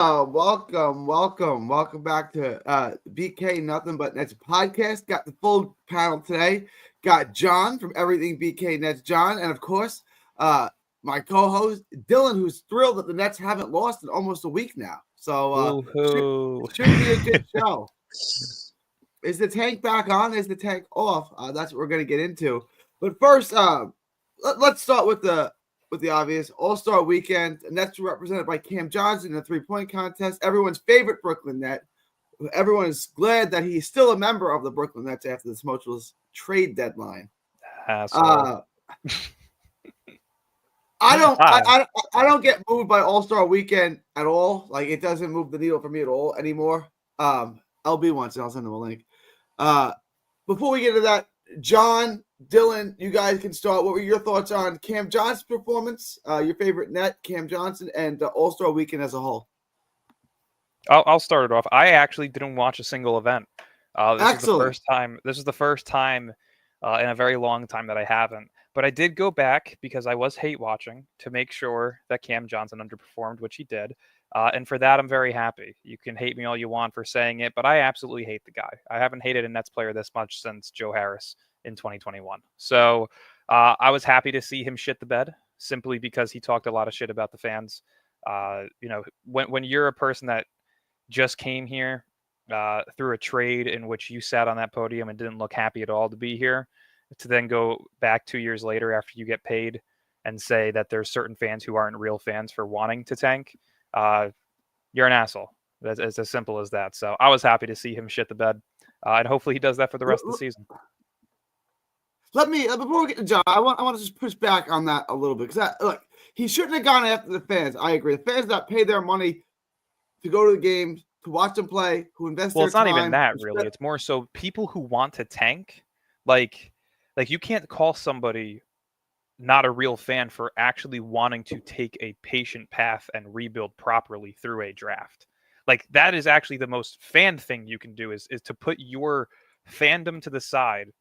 Welcome back to BK Nothing But Nets podcast. Got the full panel today. Got John from Everything BK Nets, John, and of course, my co-host Dylan, who's thrilled that the Nets haven't lost in almost a week now. So should be a good show. Is the tank back on? Is the tank off? That's what we're going to get into. But first, let's start with the obvious All-Star Weekend. Nets were represented by Cam Johnson in the three-point contest. Everyone's favorite Brooklyn Net. Everyone is glad that he's still a member of the Brooklyn Nets after the tumultuous trade deadline. I don't get moved by All-Star Weekend at all. Like, it doesn't move the needle for me at all anymore. LB wants it. I'll send him a link. Before we get to that, John, Dylan, you guys can start. What were your thoughts on Cam Johnson's performance, your favorite net, Cam Johnson, and the All-Star Weekend as a whole? I'll start it off. I actually didn't watch a single event. This is the first time in a very long time that I haven't. But I did go back because I was hate watching to make sure that Cam Johnson underperformed, which he did. And for that, I'm very happy. You can hate me all you want for saying it, but I absolutely hate the guy. I haven't hated a Nets player this much since Joe Harris in 2021. So I was happy to see him shit the bed simply because he talked a lot of shit about the fans. When you're a person that just came here through a trade in which you sat on that podium and didn't look happy at all to be here, to then go back 2 years later after you get paid and say that there's certain fans who aren't real fans for wanting to tank, you're an asshole. It's as simple as that. So I was happy to see him shit the bed, and hopefully he does that for the rest of the season. Before we get to John, I want to just push back on that a little bit because he shouldn't have gone after the fans. I agree. The fans that pay their money to go to the games, to watch them play, who invest their time. Well, it's not even that, really. It's more so people who want to tank. Like you can't call somebody not a real fan for actually wanting to take a patient path and rebuild properly through a draft. Like, that is actually the most fan thing you can do is to put your fandom to the side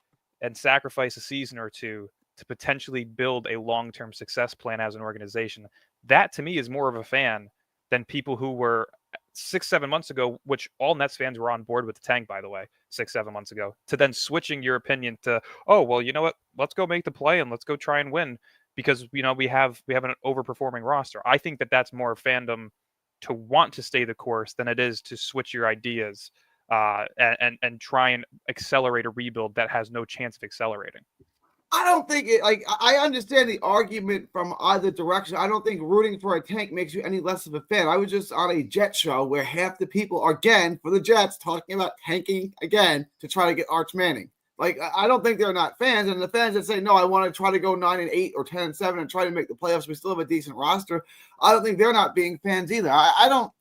and sacrifice a season or two to potentially build a long-term success plan as an organization. That, to me, is more of a fan than people who were 6-7 months ago, which all Nets fans were on board with the tank, by the way, 6-7 months ago, to then switching your opinion to, oh, well, you know what? Let's go make the play and let's go try and win because, we have an overperforming roster. I think that that's more fandom to want to stay the course than it is to switch your ideas and try and accelerate a rebuild that has no chance of accelerating. I don't think I understand the argument from either direction. I don't think rooting for a tank makes you any less of a fan. I was just on a Jet show where half the people are, again, for the Jets, talking about tanking again to try to get Arch Manning. Like, I don't think they're not fans. And the fans that say, no, I want to try to go 9-8 or 10-7 and try to make the playoffs. We still have a decent roster. I don't think they're not being fans either. I don't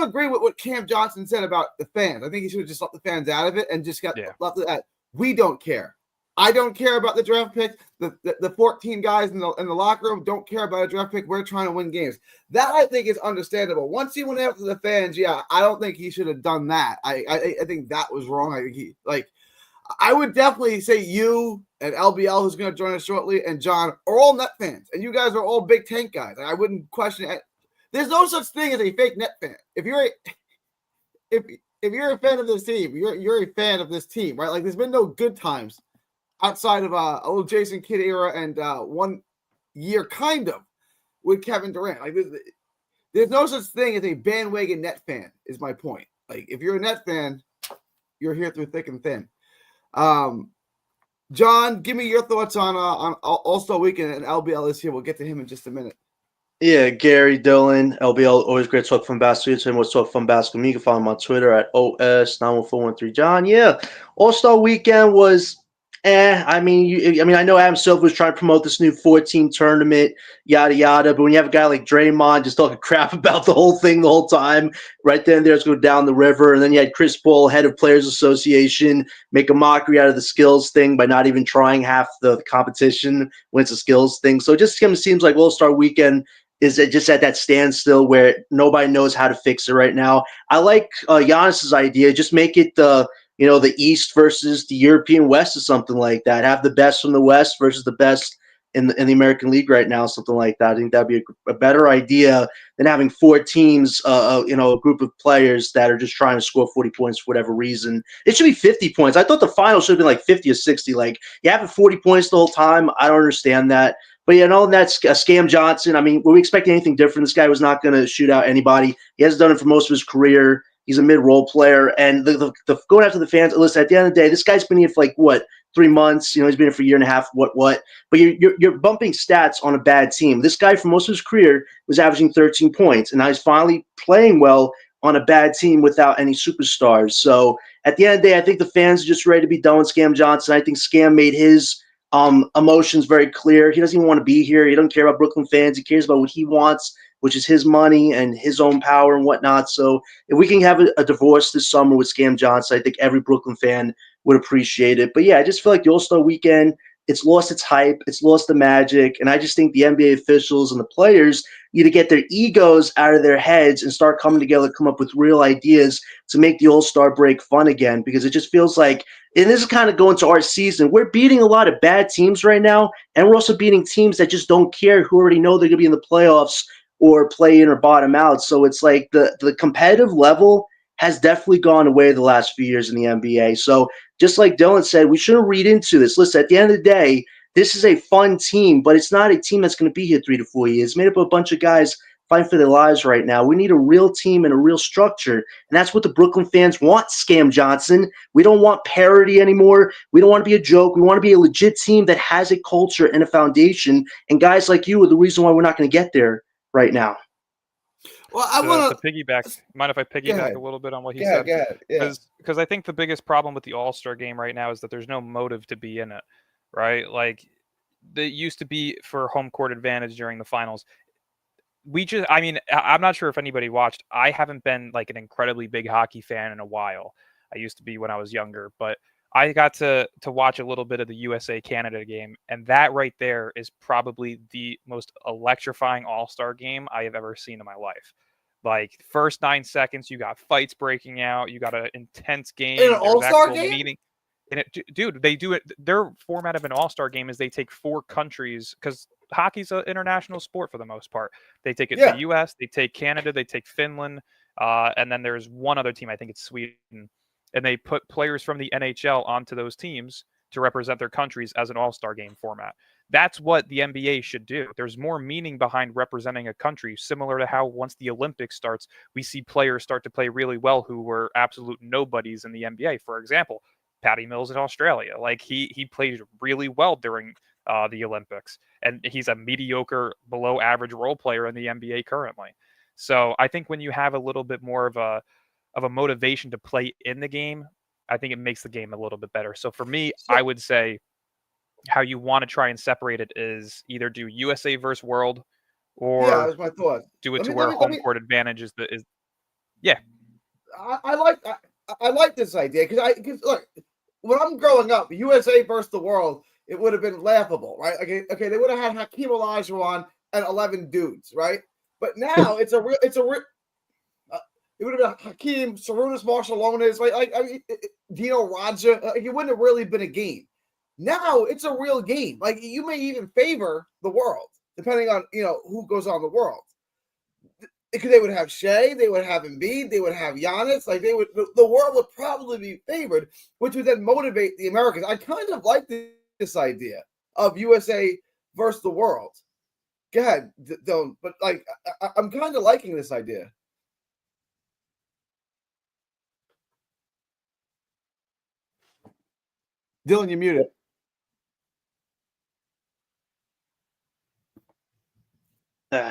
agree with what Cam Johnson said about the fans. I think he should have just let the fans out of it and just left it at, we don't care. I don't care about the draft pick. The 14 guys in the locker room don't care about a draft pick. We're trying to win games. That, I think, is understandable. Once he went after the fans, I don't think he should have done that. I think that was wrong. I think I would definitely say you and LBL, who's going to join us shortly, and John are all Net fans, and you guys are all big tank guys. I wouldn't question it. There's no such thing as a fake Net fan. If you're a fan of this team, you're a fan of this team, right? Like, there's been no good times outside of a little Jason Kidd era and 1 year kind of with Kevin Durant. Like, there's no such thing as a bandwagon Net fan, is my point. Like, if you're a Net fan, you're here through thick and thin. John, give me your thoughts on All-Star Weekend, and LBL is here. We'll get to him in just a minute. Yeah, Gary, Dylan, LBL, always great to talk from basketball. So what's talk from basketball? You can follow him on Twitter at OS91413. John, yeah, All-Star Weekend was I know Adam Silver was trying to promote this new 14 tournament, yada, yada. But when you have a guy like Draymond just talking crap about the whole thing the whole time, right then there's go down the river. And then you had Chris Paul, head of Players Association, make a mockery out of the skills thing by not even trying half the competition when it's a skills thing. So it just kind of seems like All-Star Weekend is just at that standstill where nobody knows how to fix it right now. I like Giannis's idea. Just make it the East versus the European West or something like that. Have the best from the West versus the best in the American League right now, something like that. I think that'd be a better idea than having 4 teams, a group of players that are just trying to score 40 points for whatever reason. It should be 50 points. I thought the final should have been like 50 or 60. Like, you having 40 points the whole time, I don't understand that. But that's Scam Johnson. I mean, were we expecting anything different? This guy was not going to shoot out anybody. He hasn't done it for most of his career. He's a mid-role player. And the going after the fans, listen, at the end of the day, this guy's been here for 3 months. He's been here for a year and a half. What? But you're bumping stats on a bad team. This guy, for most of his career, was averaging 13 points, and now he's finally playing well on a bad team without any superstars. So at the end of the day, I think the fans are just ready to be done with Scam Johnson. I think Scam made his emotions very clear. He doesn't even want to be here. He doesn't care about Brooklyn fans. He cares about what he wants, which is his money and his own power and whatnot. So if we can have a divorce this summer with Scam Johnson, I think every Brooklyn fan would appreciate it. But yeah, I just feel like the All-Star Weekend, it's lost its hype, it's lost the magic, and I just think the NBA officials and the players need to get their egos out of their heads and start coming together, come up with real ideas to make the All-Star break fun again, because it just feels like, and this is kind of going to our season, we're beating a lot of bad teams right now, and we're also beating teams that just don't care, who already know they're going to be in the playoffs or play in or bottom out. So it's like the competitive level has definitely gone away the last few years in the NBA. So just like Dylan said, we shouldn't read into this. Listen, at the end of the day, this is a fun team, but it's not a team that's going to be here 3 to 4 years. It's made up of a bunch of guys fighting for their lives right now. We need a real team and a real structure, and that's what the Brooklyn fans want, Scam Johnson. We don't want parody anymore. We don't want to be a joke. We want to be a legit team that has a culture and a foundation, and guys like you are the reason why we're not going to get there right now. Well, I want to piggyback. Mind if I piggyback a little bit on what he said? Because I think the biggest problem with the All-Star game right now is that there's no motive to be in it, right? Like, it used to be for home court advantage during the finals. I'm not sure if anybody watched. I haven't been like an incredibly big hockey fan in a while. I used to be when I was younger, but I got to watch a little bit of the USA-Canada game, and that right there is probably the most electrifying All-Star game I have ever seen in my life. Like, first 9 seconds, you got fights breaking out, you got an intense game. In an All-Star game? Dude, they do it. Their format of an All-Star game is they take 4 countries, because hockey's an international sport for the most part. They take it to the U.S., they take Canada, they take Finland, and then there's one other team, I think it's Sweden. And they put players from the NHL onto those teams to represent their countries as an all-star game format. That's what the NBA should do. There's more meaning behind representing a country, similar to how once the Olympics starts, we see players start to play really well who were absolute nobodies in the NBA. For example, Patty Mills in Australia. Like, he played really well during the Olympics, and he's a mediocre, below average role player in the NBA currently. So I think when you have a little bit more of a motivation to play in the game, I think it makes the game a little bit better. So for me, I would say how you want to try and separate it is either do USA versus World, or that was my thought. Do it where home court advantage is. I like this idea because look, when I'm growing up, USA versus the World, it would have been laughable, right? Okay, they would have had Hakeem Olajuwon and 11 dudes, right? But now it's a real. It would have been Hakeem, Sarunas Marshall-Lonis, Dino Raja. It wouldn't have really been a game. Now it's a real game. Like, you may even favor the World, depending on who goes on the World. Because they would have Shea, they would have Embiid, they would have Giannis. Like, the World would probably be favored, which would then motivate the Americans. I kind of like this idea of USA versus the World. Go ahead, don't. But I'm kind of liking this idea. Dylan, you're muted.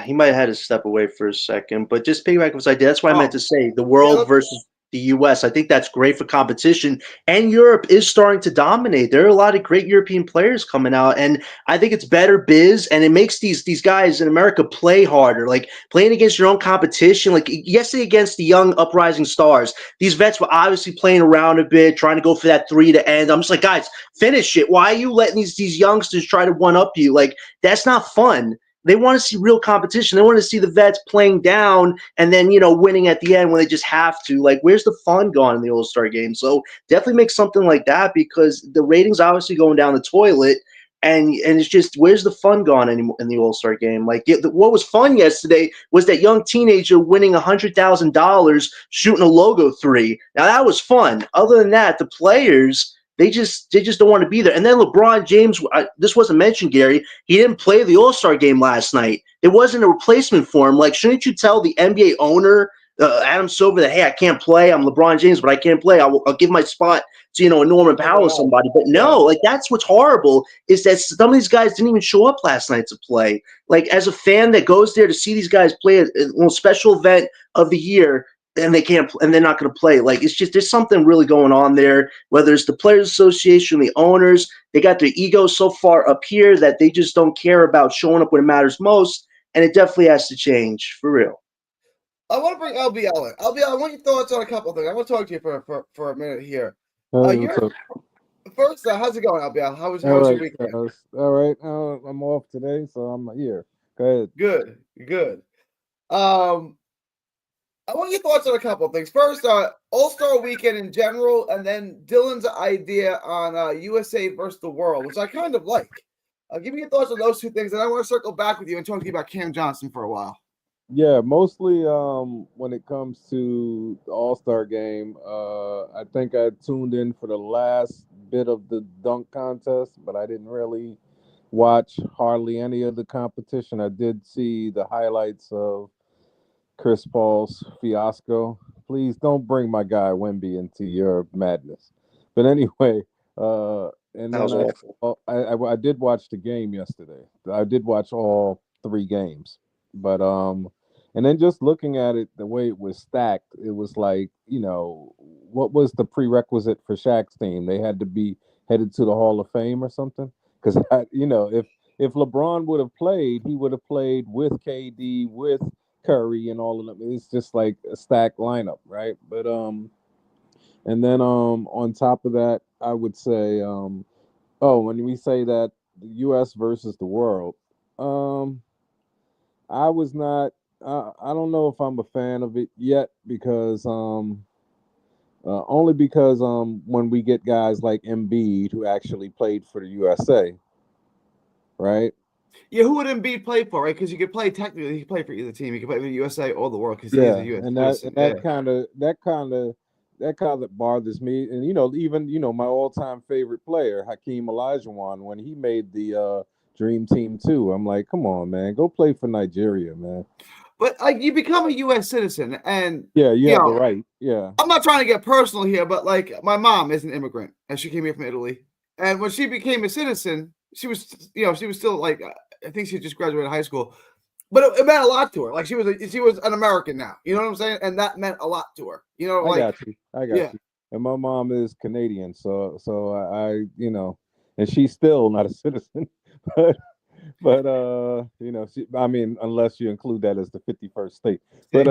He might have had to step away for a second, but just piggyback was idea. That's what I meant to say. The World versus the U.S. I think that's great for competition, and Europe is starting to dominate. There are a lot of great European players coming out, and I think it's better biz, and it makes these guys in America play harder. Like, playing against your own competition, like yesterday against the young uprising stars. These vets were obviously playing around a bit, trying to go for that 3 to end. I'm just like, guys, finish it. Why are you letting these youngsters try to one up you? Like, that's not fun. They want to see real competition. They want to see the vets playing down and then, winning at the end when they just have to. Like, where's the fun gone in the All-Star game? So definitely make something like that, because the ratings obviously going down the toilet. And it's just, where's the fun gone in the All-Star game? Like, what was fun yesterday was that young teenager winning $100,000 shooting a logo three. Now that was fun. Other than that, the players, they just don't want to be there. And then LeBron James, this wasn't mentioned, Gary. He didn't play the All-Star game last night. It wasn't a replacement for him. Like, shouldn't you tell the NBA owner, Adam Silver, that, hey, I can't play. I'm LeBron James, but I can't play. I'll give my spot to, a Norman Powell or somebody. But no, like, that's what's horrible, is that some of these guys didn't even show up last night to play. Like, as a fan that goes there to see these guys play a special event of the year, and they can't, and they're not going to play. Like, it's just, there's something really going on there. Whether it's the Players Association, the owners, they got their egos so far up here that they just don't care about showing up when it matters most. And it definitely has to change, for real. I want to bring LBL in. LBL, I want your thoughts on a couple of things. I want to talk to you for a minute here. First, how's it going, LBL? How was your weekend? All right. I'm off today, so I'm here. Go ahead. Good. I want your thoughts on a couple of things. First, All-Star Weekend in general, and then Dylan's idea on USA versus the world, which I kind of like. Give me your thoughts on those two things, and I want to circle back with you and talk to you about Cam Johnson for a while. Yeah, mostly when it comes to the All-Star game, I think I tuned in for the last bit of the dunk contest, but I didn't really watch hardly any of the competition. I did see the highlights of Chris Paul's fiasco. Please don't bring my guy Wemby into your madness. But anyway, and then I did watch the game yesterday. I did watch all three games, but and then just looking at it, the way it was stacked, it was like, what was the prerequisite for Shaq's team? They had to be headed to the Hall of Fame or something? Because, if LeBron would have played, he would have played with KD, with Curry, and all of them. It's just like a stacked lineup, right? But and then on top of that, I would say, when we say that the U.S. versus the world, I was not. I don't know if I'm a fan of it yet, because only because when we get guys like Embiid, who actually played for the USA, right? Yeah, who would Embiid play for, right? Because you could play, technically, he could play for either team. He could play for the USA or the world, because he's a US. And that kind of bothers me. And even my all-time favorite player, Hakeem Olajuwon, when he made the Dream Team 2, I'm like, come on, man, go play for Nigeria, man. But like, you become a U.S. citizen, and you have the right. Yeah, I'm not trying to get personal here, but like, my mom is an immigrant, and she came here from Italy. And when she became a citizen, she was still like, I think she just graduated high school, but it meant a lot to her. Like, she was an American now. You know what I'm saying? And that meant a lot to her. I got you. And my mom is Canadian, so I and she's still not a citizen, but unless you include that as the 51st state. But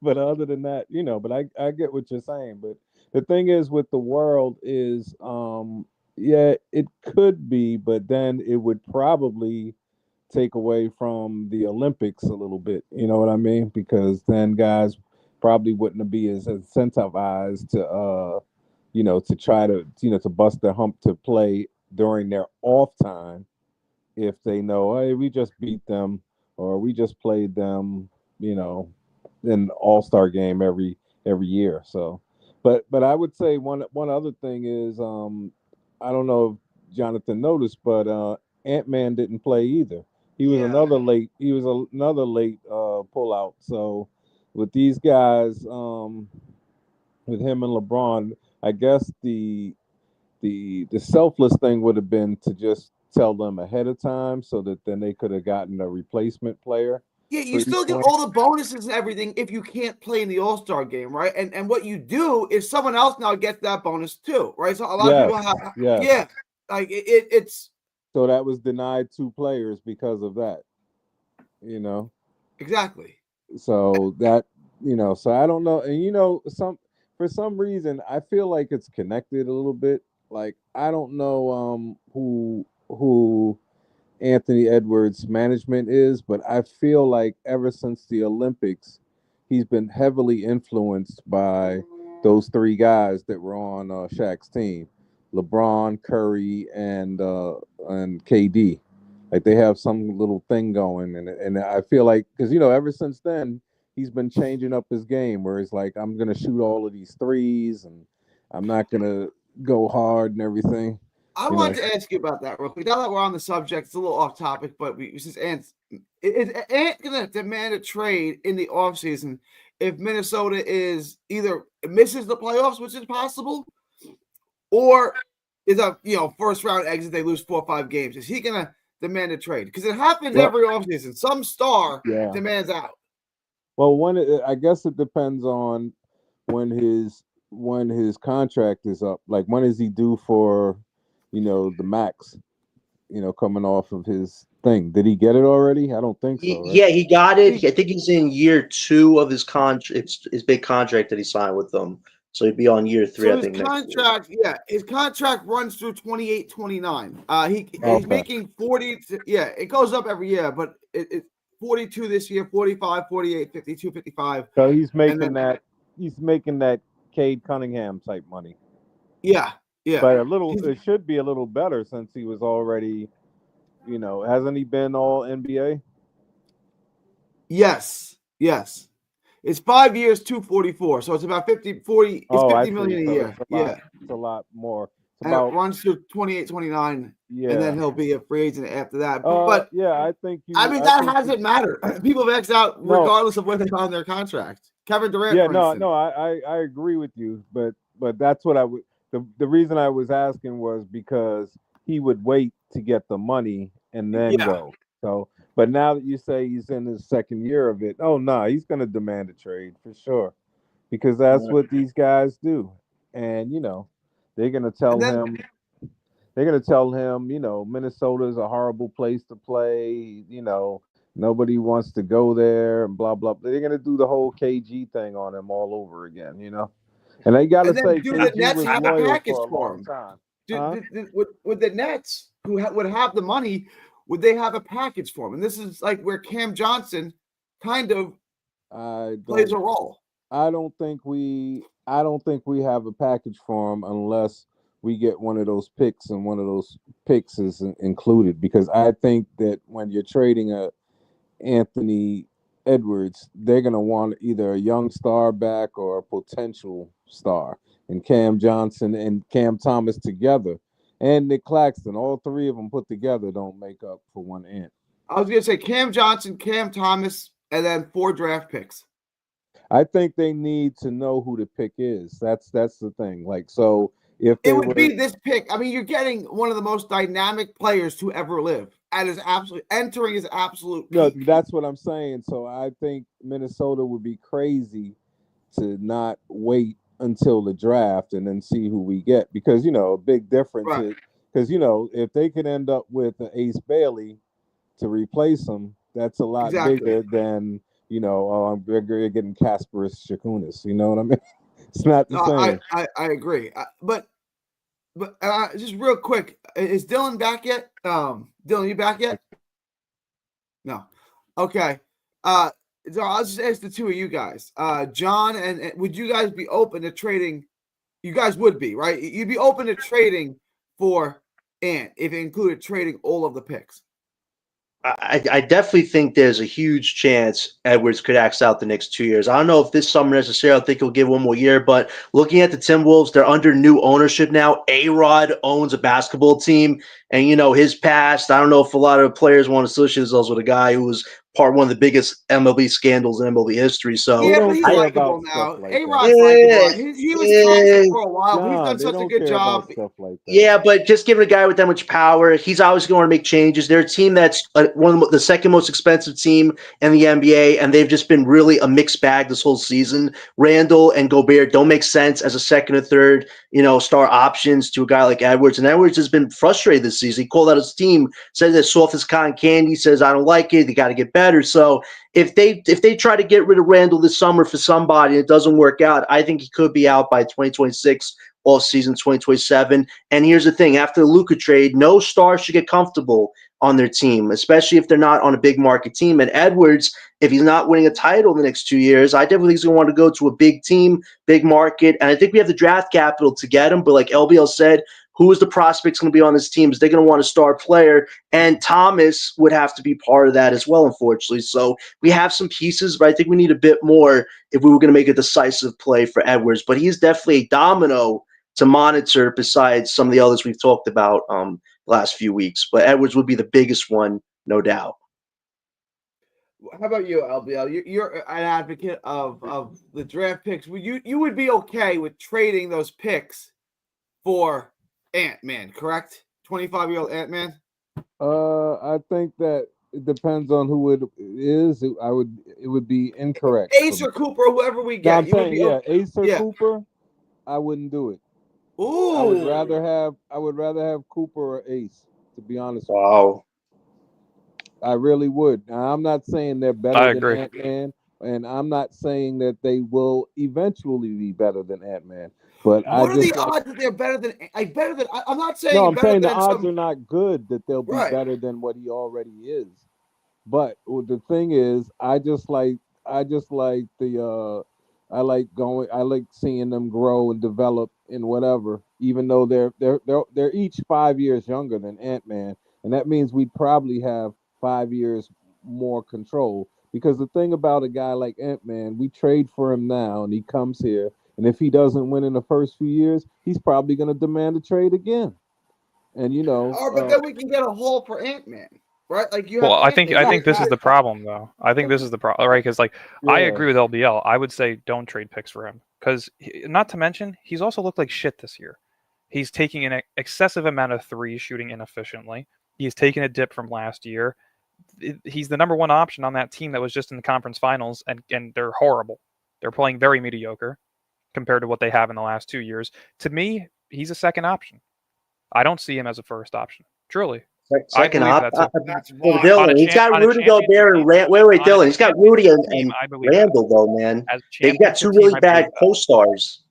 but other than that, but I get what you're saying. But the thing is with the world is, it could be, but then it would probably take away from the Olympics a little bit. You know what I mean? Because then guys probably wouldn't be as incentivized to to try to to bust their hump to play during their off time, if they know, hey, we just beat them or we just played them, in All-Star game every year. So, but I would say one other thing is, I don't know if Jonathan noticed, but Ant-Man didn't play either. He was another late pullout. So with these guys, with him and LeBron, I guess the selfless thing would have been to just tell them ahead of time, so that then they could have gotten a replacement player. Yeah, you still get all the bonuses and everything if you can't play in the All-Star game, right? And what you do is someone else now gets that bonus too, right? So a lot of people have, like it's. So that was denied 2 players because of that, Exactly. So that, so I don't know. And, for some reason, I feel like it's connected a little bit. Like, I don't know who Anthony Edwards' management is, but I feel like ever since the Olympics, he's been heavily influenced by those 3 guys that were on Shaq's team. LeBron, Curry, and KD. Like they have some little thing going, and I feel like because ever since then he's been changing up his game where he's like, I'm gonna shoot all of these threes and I'm not gonna go hard and everything. I wanted to ask you about that real quick. Now that we're on the subject, it's a little off topic, but since is Ant going to demand a trade in the offseason if Minnesota is either misses the playoffs, which is possible, or is a first round exit, they lose 4 or 5 games? Is he going to demand a trade? Because it happens every offseason. Some star demands out. Well, I guess it depends on when his contract is up. Like when is he due for the max, coming off of his thing? Did he get it already? I don't think so. Right? Yeah, he got it. I think he's in year 2 of his contract. His big contract that he signed with them. So he'd be on year 3, so I think. His contract runs through 28-29. He's making 40. Yeah, it goes up every year, but it's 42 this year, 45, 48, 52, 55. So he's making that. He's making that Cade Cunningham type money. Yeah. Yeah, but it should be a little better since he was already, hasn't he been all NBA? Yes. It's 5 years, 244. So it's about 50 million a year. It's a lot more. It runs through 28-29. Yeah. And then he'll be a free agent after that. But I think that hasn't mattered. People have X'd out regardless of where they found their contract. Kevin Durant. I agree with you, but that's what I would. The reason I was asking was because he would wait to get the money and then go. So, but now that you say he's in his second year of it, he's going to demand a trade for sure, because that's what these guys do. And they're going to tell him. They're going to tell him, Minnesota is a horrible place to play. Nobody wants to go there and blah blah. They're going to do the whole KG thing on him all over again. And I got to say, do the Nets have a package for him? Would the Nets, who would have the money, would they have a package for him? And this is like where Cam Johnson kind of plays a role. I don't think we have a package for him unless we get one of those picks, and one of those picks is included. Because I think that when you're trading a Anthony Edwards, they're going to want either a young star back or a potential star. And Cam Johnson and Cam Thomas together, and Nick Claxton, all 3 of them put together don't make up for one Ant. I was going to say Cam Johnson, Cam Thomas, and then 4 draft picks. I think they need to know who the pick is. That's the thing. Like, so if it would be this pick. I mean, you're getting one of the most dynamic players to ever live. And is absolutely entering his absolute peak. No, that's what I'm saying. So I think Minnesota would be crazy to not wait until the draft and then see who we get, because a big difference is because if they could end up with an Ace Bailey to replace him, that's a lot bigger than I'm getting Kasparis Shakunis. You know what I mean? It's not the same. I agree. But just real quick, is Dylan back yet? Dylan, you back yet? No. Okay. So I'll just ask the 2 of you guys. John, and would you guys be open to trading? You guys would be, right? You'd be open to trading for Ant if it included trading all of the picks. I definitely think there's a huge chance Edwards could axe out the next 2 years. I don't know if this summer necessarily. I think he'll give 1 more year. But looking at the Timberwolves, they're under new ownership now. A-Rod owns a basketball team. And, his past, I don't know if a lot of players want to associate themselves with a guy who was part of one of the biggest MLB scandals in MLB history. So but he's likable now. A-Rod's likable. He was toxic for a while, but he's done such a good job. But just giving a guy with that much power, he's always going to make changes. They're a team that's one of the second most expensive team in the NBA, and they've just been really a mixed bag this whole season. Randall and Gobert don't make sense as a second or third, star options to a guy like Edwards. And Edwards has been frustrated this season. He called out his team, said they're soft as cotton candy, says, I don't like it. They got to get better. So if they try to get rid of Randall this summer for somebody and it doesn't work out, I think he could be out by 2026, off season 2027. And here's the thing. After the Luka trade, no star should get comfortable on their team, especially if they're not on a big market team. And Edwards, if he's not winning a title in the next 2 years, I definitely think he's going to want to go to a big team, big market. And I think we have the draft capital to get him. But like LBL said, who is the prospects going to be on this team? Is they going to want a star player? And Thomas would have to be part of that as well, unfortunately. So we have some pieces, but I think we need a bit more if we were going to make a decisive play for Edwards. But he's definitely a domino to monitor besides some of the others we've talked about the last few weeks. But Edwards would be the biggest one, no doubt. How about you, LBL? You're an advocate of the draft picks. You would be okay with trading those picks for Ant-Man, correct? 25-year-old Ant-Man? I think that it depends on who it is. It would be incorrect. Ace or Cooper, whoever we get. No, I'm saying, okay. Ace or Cooper, I wouldn't do it. Ooh. I would rather have Cooper or Ace, to be honest with you. Wow. I really would. Now, I'm not saying they're better than agree. Ant-Man, and I'm not saying that they will eventually be better than Ant-Man. But what are the odds that they're better than? I'm not saying. No, I'm saying the than odds are not good that they'll be Right. better than what he already is. But the thing is, I like seeing them grow and develop in whatever. Even though they're each 5 years younger than Ant-Man, and that means we probably have 5 years more control. Because the thing about a guy like Ant-Man, we trade for him now, and he comes here. And if he doesn't win in the first few years, he's probably going to demand a trade again. And but then we can get a haul for Ant-Man, right? Like you. Well, I think this is the problem, though. I think this is the problem, right? Because I agree with LBL. I would say don't trade picks for him because, not to mention, he's also looked like shit this year. He's taking an excessive amount of threes, shooting inefficiently. He's taken a dip from last year. He's the number one option on that team that was just in the conference finals, and they're horrible. They're playing very mediocre compared to what they have in the last 2 years. To me, he's a second option. I don't see him as a first option. Truly. Second option. That's Dylan, he's got Rudy Gobert and Wait, Dylan. He's got Rudy and Randall, though, man. They got two really bad co-stars.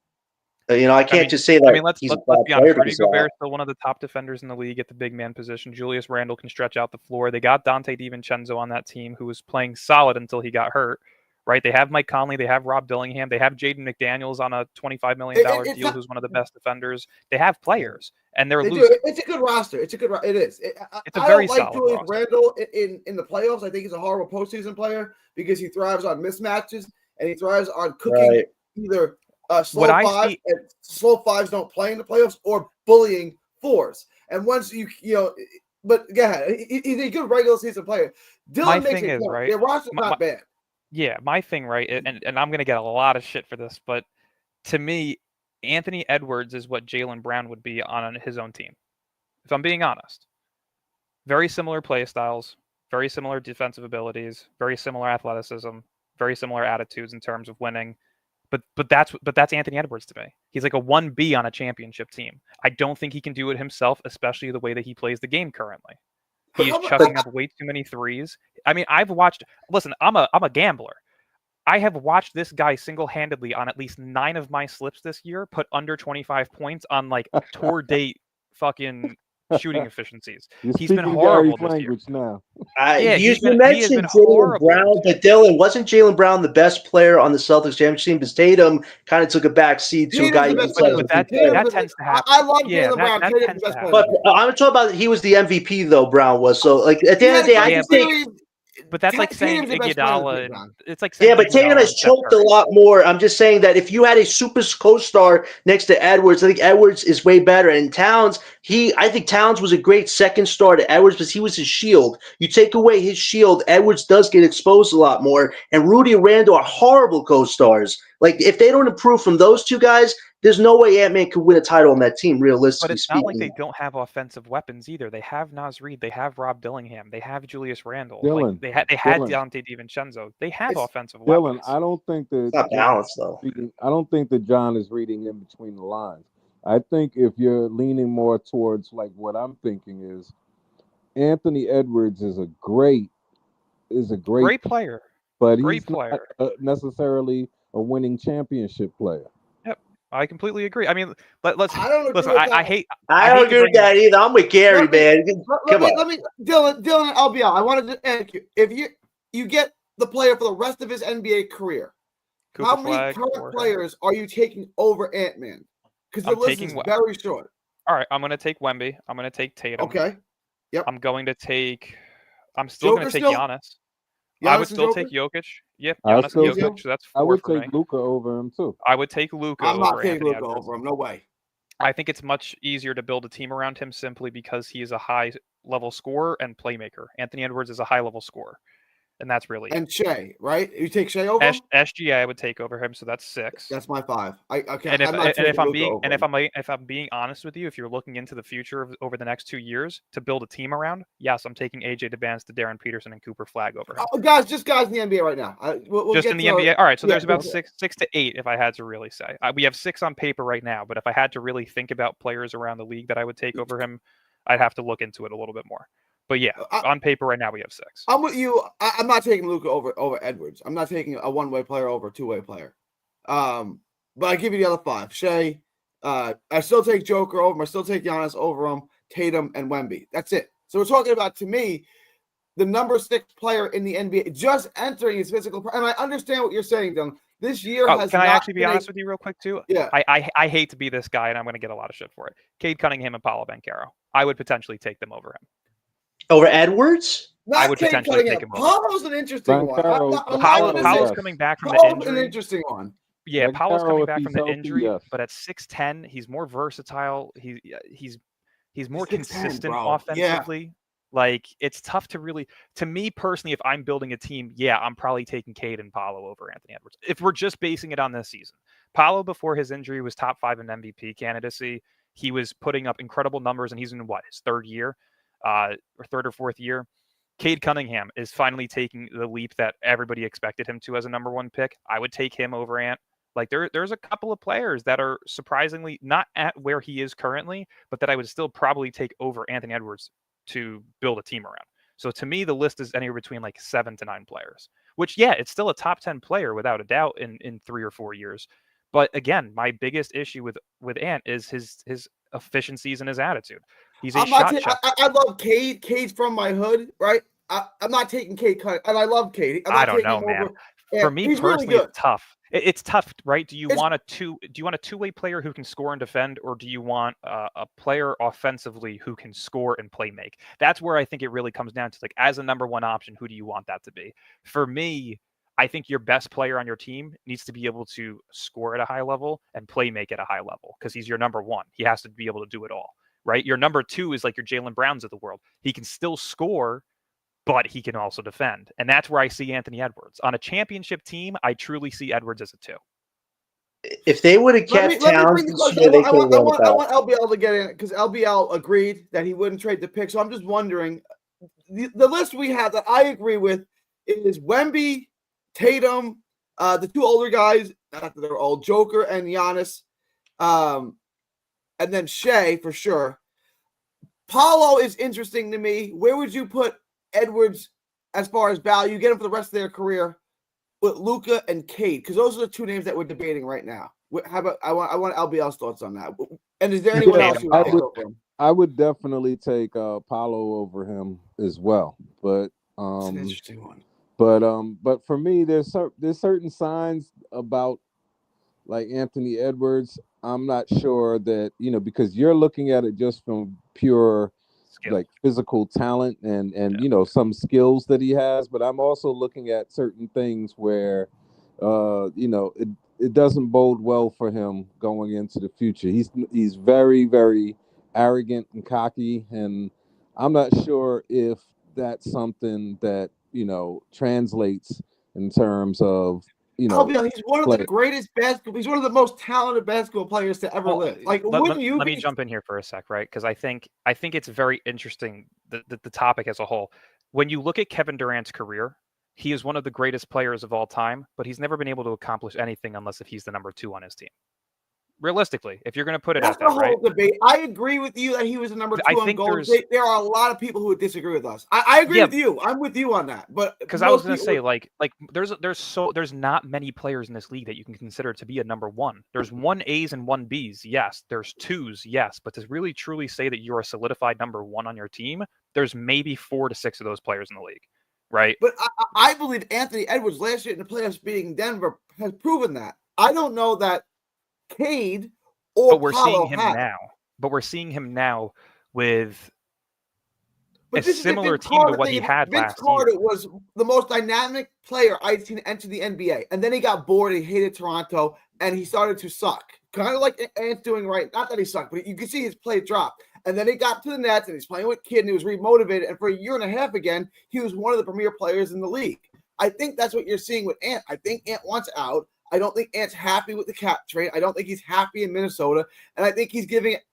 I can't just say that. Let's be honest. Rudy Gobert is still one of the top defenders in the league at the big man position. Julius Randle can stretch out the floor. They got Dante DiVincenzo on that team, who was playing solid until he got hurt. Right? They have Mike Conley. They have Rob Dillingham. They have Jaden McDaniels on a $25 million deal, who's one of the best defenders. They have players, and they're losing. It's a good roster. It is. It's a very solid Julius roster. Randle in the playoffs. I think he's a horrible postseason player because he thrives on mismatches and he thrives on cooking either slow fives don't play in the playoffs or bullying fours. And once but go ahead. He's a good regular season player. Dylan makes it right. Their roster's not bad. Yeah, my thing, right, and I'm going to get a lot of shit for this, but to me, Anthony Edwards is what Jaylen Brown would be on his own team, if I'm being honest. Very similar play styles, very similar defensive abilities, very similar athleticism, very similar attitudes in terms of winning, but that's Anthony Edwards to me. He's like a 1B on a championship team. I don't think he can do it himself, especially the way that he plays the game currently. He's chucking up way too many threes. I mean, I've watched. Listen, I'm a gambler. I have watched this guy single-handedly on at least 9 of my slips this year put under 25 points on like tour date fucking shooting efficiencies. He's been horrible this year. Now. You mentioned Jaylen Brown, but Dylan, wasn't Jaylen Brown the best player on the Celtics championship team? Because Tatum kind of took a back seat to a guy. That tends to happen. I love Jaylen Brown. That tends to happen. But I'm talking about he was the MVP though. Brown was so like at the end of the day, I just think. But that's like saying Iguodala. It's like but Tatum has choked a lot more. I'm just saying that if you had a super co-star next to Edwards, I think Edwards is way better. And Towns, I think Towns was a great second star to Edwards because he was his shield. You take away his shield, Edwards does get exposed a lot more. And Rudy and Randle are horrible co-stars. Like if they don't improve from those two guys, there's no way Ant-Man could win a title on that team, realistically speaking. But it's not like they don't have offensive weapons either. They have Naz Reid. They have Rob Dillingham. They have Julius Randle. Dylan, they had Dante DiVincenzo. They have offensive Dylan, weapons. I don't think that it's not balanced though. I don't think that John is reading in between the lines. I think if you're leaning more towards like what I'm thinking is Anthony Edwards is a great player. But he's not necessarily a winning championship player. I completely agree. I mean, let's I don't listen. I don't agree with that either. I'm with Gary, man. Let me, Dylan, LBL. I wanted to ask you if you get the player for the rest of his NBA career. How many current players are you taking over Ant-Man? Because the list is very short. All right, I'm going to take Wemby. I'm going to take Tatum. Okay. I'm still going Joker to take still? Giannis. Giannis I would and still Joker? take Jokic. Yep, I Giannis still and take- Jokic. So that's I 4 would for me. take Luka over him too. I would take Luka I'm not over taking Anthony Luka Edwards. over him. No way. I think it's much easier to build a team around him simply because he is a high-level scorer and playmaker. Anthony Edwards is a high-level scorer, and that's really it. And Shea, right? You take Shea over him? SGA I would take over him, so that's 6. That's my 5. Okay. And if, I'm not taking if I'm Luka being over him. if I'm being honest with you, if you're looking into the future over the next 2 years to build a team around, yes, I'm taking AJ DeBance to Darren Peterson and Cooper Flag over him. Guys in the NBA right now. We'll Just get in the to NBA. All right, so yeah, there's about okay. 6 to 8 if I had to really say. We have 6 on paper right now, but if I had to really think about players around the league that I would take over him, I'd have to look into it a little bit more. But yeah, on paper right now we have 6. I'm with you. I'm not taking Luka over Edwards. I'm not taking a one-way player over a two-way player. But I give you the other 5. Shea, I still take Joker over him. I still take Giannis over him. Tatum and Wemby. That's it. So we're talking about, to me, the number 6 player in the NBA just entering his physical. And I understand what you're saying, Dylan. This year has. Can I not actually be been honest with you real quick too? Yeah. I hate to be this guy, and I'm going to get a lot of shit for it. Cade Cunningham and Paolo Banchero. I would potentially take them over him. Over Edwards? Not I would Cade potentially Cunningham. take him over. Paulo's an interesting one. Paolo's coming back from the Paulo's an injury. interesting one. Yeah, Paolo's coming if back he's from the healthy, injury, yes. but at 6'10", he's more versatile. He's more 6'10", consistent bro. offensively. Like, it's tough to really, to me personally, if I'm building a team, yeah, I'm probably taking Cade and Paolo over Anthony Edwards. If we're just basing it on this season. Paolo, before his injury, was top 5 in MVP candidacy. He was putting up incredible numbers, and he's in his 3rd year, or 3rd or 4th year. Cade Cunningham is finally taking the leap that everybody expected him to as a number 1 pick. I would take him over Ant. Like, there's a couple of players that are surprisingly not at where he is currently, but that I would still probably take over Anthony Edwards to build a team around. So to me, the list is anywhere between like 7 to 9 players, which, yeah, it's still a top 10 player without a doubt in 3 or 4 years. But again, my biggest issue with Ant is his efficiencies and his attitude. He's a shot checker. I love Cade. Cade's from my hood, right? I'm not taking Cade Cunningham, and I love Cade. I don't know, man. For me personally, it's tough. It's tough, right? Do you want a two-way player who can score and defend, or do you want a player offensively who can score and play make? That's where I think it really comes down to, like, as a number 1 option, who do you want that to be? For me, I think your best player on your team needs to be able to score at a high level and play make at a high level, because he's your number 1. He has to be able to do it all, right? Your number 2 is like your Jaylen Browns of the world. He can still score, but he can also defend. And that's where I see Anthony Edwards. On a championship team, I truly see Edwards as a 2. If they would have kept Towns this year, they could have won. I want LBL to get in, because LBL agreed that he wouldn't trade the pick. So I'm just wondering, the list we have that I agree with is Wemby, Tatum, the 2 older guys, not that they're old, Joker and Giannis, and then Shea for sure. Paolo is interesting to me. Where would you put Edwards as far as value? Get him for the rest of their career with Luka and Cade, because those are the 2 names that we're debating right now. How about I want LBL's thoughts on that? And is there anyone else you would take over him? I would definitely take Paolo over him as well, but It's an interesting one. But for me, there's certain signs about, like, Anthony Edwards. I'm not sure that, because you're looking at it just from pure like physical talent and some skills that he has, but I'm also looking at certain things where it doesn't bode well for him going into the future. He's very, very arrogant and cocky, and I'm not sure if that's something that translates in terms of he's one of the greatest basketball. He's one of the most talented basketball players to ever live. Like, let me jump in here for a sec, right? Because I think it's very interesting, the topic as a whole. When you look at Kevin Durant's career, he is one of the greatest players of all time, but he's never been able to accomplish anything unless if he's the number 2 on his team. Realistically, if you're going to put it that's at that, the whole right? debate. I agree with you that he was the number 2 on Golden State. There are a lot of people who would disagree with us. I agree with you. I'm with you on that. But because I was going to say, like there's not many players in this league that you can consider to be a number 1. There's 1 A's and 1 B's, yes. There's 2's, yes. But to really truly say that you're a solidified number 1 on your team, there's maybe 4 to 6 of those players in the league, right? But I believe Anthony Edwards last year in the playoffs beating Denver has proven that. I don't know that Cade or but we're Paolo seeing him now. but we're seeing him now with But a this is the similar Vince team to Carter what he thing. had Vince last Carter year. was the most dynamic player I'd seen enter the NBA, and then he got bored. He hated Toronto, and he started to suck. Kind of like Ant's doing right. Not that he sucked, but you can see his play drop. And then he got to the Nets, and he's playing with Kidd, and he was remotivated. And for a year and a half again, he was one of the premier players in the league. I think that's what you're seeing with Ant. I think Ant wants out. I don't think Ant's happy with the cap trade. I don't think he's happy in Minnesota, and I think he's giving it.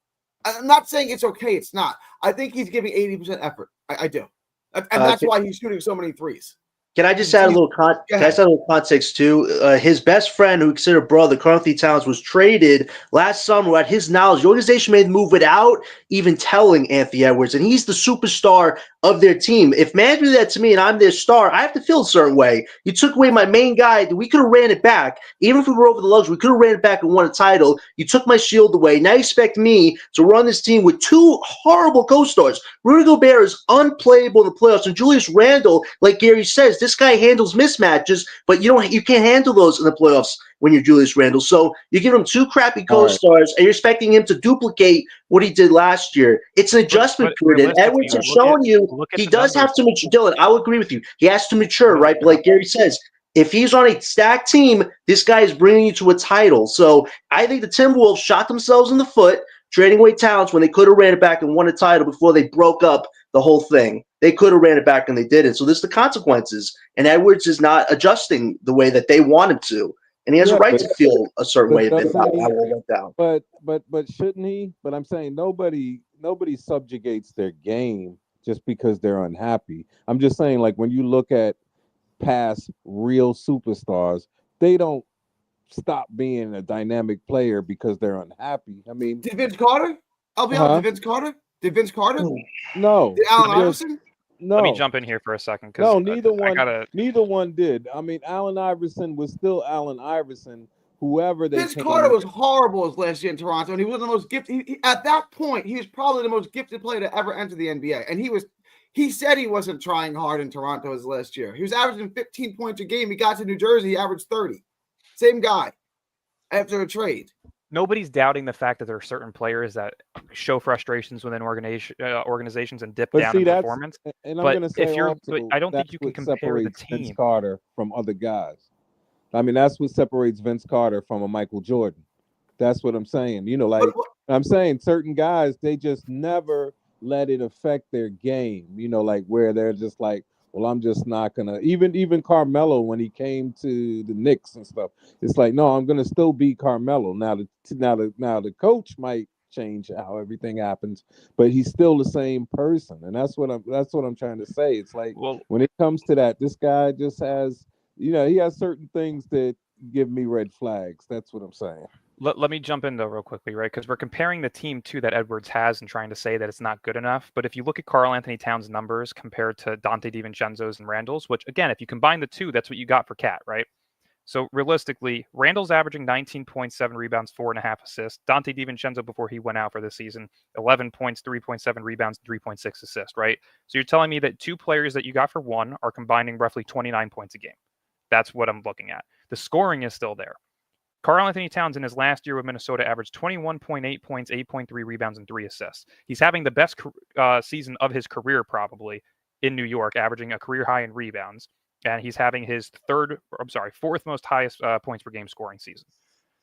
I'm not saying it's okay. It's not. I think he's giving 80% effort. I do. And that's why he's shooting so many threes. Can I just add a little context too? His best friend, who considered brother, Karl-Anthony Towns, was traded last summer. At his knowledge, the organization made the move without even telling Anthony Edwards, and he's the superstar of their team. If management did that to me and I'm their star, I have to feel a certain way. You took away my main guy. We could have ran it back. Even if we were over the lugs, we could have ran it back and won a title. You took my shield away. Now you expect me to run this team with two horrible co-stars. Rudy Gobert is unplayable in the playoffs, and Julius Randle, like Gary says, this guy handles mismatches, but you can't handle those in the playoffs when you're Julius Randle. So you give him two crappy co-stars, and you're expecting him to duplicate what he did last year. It's an adjustment period. And Edwards has shown you he does have to mature. Dylan, I will agree with you. He has to mature, right? But like Gary says, if he's on a stacked team, this guy is bringing you to a title. So I think the Timberwolves shot themselves in the foot trading away Towns when they could have ran it back and won a title before they broke up the whole thing. They could have ran it back and they didn't. So this is the consequences. And Edwards is not adjusting the way that they want him to. And he has a right to feel a certain way about how it went down. But shouldn't he? But I'm saying nobody subjugates their game just because they're unhappy. I'm just saying, like, when you look at past real superstars, they don't stop being a dynamic player because they're unhappy. I mean, did Vince Carter? I'll be honest. Did Vince Carter? Did Vince Carter? No. Did Allen Iverson? No. Let me jump in here for a second. No, neither one did. I mean, Allen Iverson was still Allen Iverson. Whoever they Vince Carter was horrible his last year in Toronto, and he was the most gifted. At that point, he was probably the most gifted player to ever enter the NBA. And he said he wasn't trying hard in Toronto his last year. He was averaging 15 points a game. He got to New Jersey, he averaged 30. Same guy after a trade. Nobody's doubting the fact that there are certain players that show frustrations within organizations and dip down in performance. And I'm going to say, I don't think you can compare the team. Vince Carter from other guys. I mean, that's what separates Vince Carter from a Michael Jordan. That's what I'm saying. You know, like I'm saying, certain guys, they just never let it affect their game. You know, like where they're just like, well, I'm just not gonna. Even Carmelo, when he came to the Knicks and stuff, it's like, no, I'm gonna still be Carmelo. Now the coach might change how everything happens, but he's still the same person, and that's what I'm trying to say. It's like, when it comes to that, this guy just has, he has certain things that give me red flags. That's what I'm saying. Let me jump in, though, real quickly, right? Because we're comparing the team, too, that Edwards has and trying to say that it's not good enough. But if you look at Karl-Anthony Towns' numbers compared to Dante DiVincenzo's and Randall's, which, again, if you combine the two, that's what you got for Cat, right? So realistically, Randall's averaging 19.7 rebounds, 4.5 assists. Dante DiVincenzo, before he went out for this season, 11 points, 3.7 rebounds, 3.6 assists, right? So you're telling me that two players that you got for one are combining roughly 29 points a game. That's what I'm looking at. The scoring is still there. Karl-Anthony Towns in his last year with Minnesota averaged 21.8 points, 8.3 rebounds, and 3 assists. He's having the best season of his career probably in New York, averaging a career high in rebounds. And he's having his fourth most highest points per game scoring season.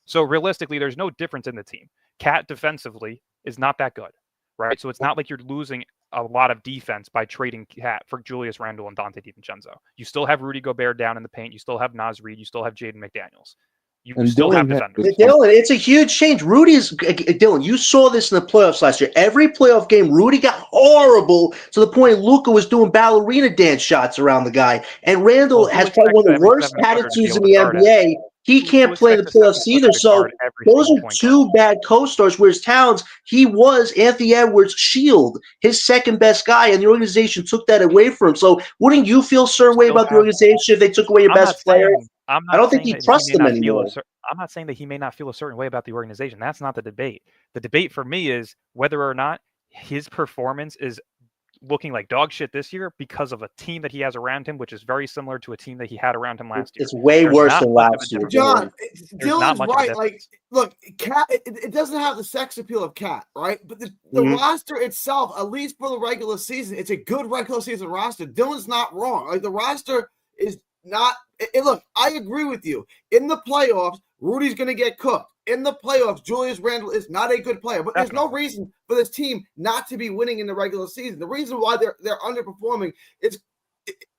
So realistically, there's no difference in the team. Cat defensively is not that good, right? So it's not like you're losing a lot of defense by trading Cat for Julius Randle and Dante DiVincenzo. You still have Rudy Gobert down in the paint. You still have Naz Reid. You still have Jaden McDaniels. You still have defenders. Dylan, it's a huge change. Dylan, you saw this in the playoffs last year. Every playoff game, Rudy got horrible to the point Luka was doing ballerina dance shots around the guy. And Randall has probably one of the worst attitudes in the NBA. He can't play the playoffs either. So those are two bad co-stars, whereas Towns, he was Anthony Edwards' shield, his second best guy, and the organization took that away from him. So wouldn't you feel a certain way about the organization if they took away your best player? I don't think he trusts them anymore. I'm not saying that he may not feel a certain way about the organization. That's not the debate. The debate for me is whether or not his performance is looking like dog shit this year because of a team that he has around him, which is very similar to a team that he had around him last year. It's way There's worse not than much of a last year. difference. John, There's not Dylan's much of a right. difference. Look, Cat, it doesn't have the sex appeal of Cat, right? But the Mhm. roster itself, at least for the regular season, it's a good regular season roster. Dylan's not wrong. Like, the roster is not. Look, I agree with you. In the playoffs, Rudy's going to get cooked. In the playoffs, Julius Randle is not a good player, but there's no reason for this team not to be winning in the regular season. The reason why they're underperforming is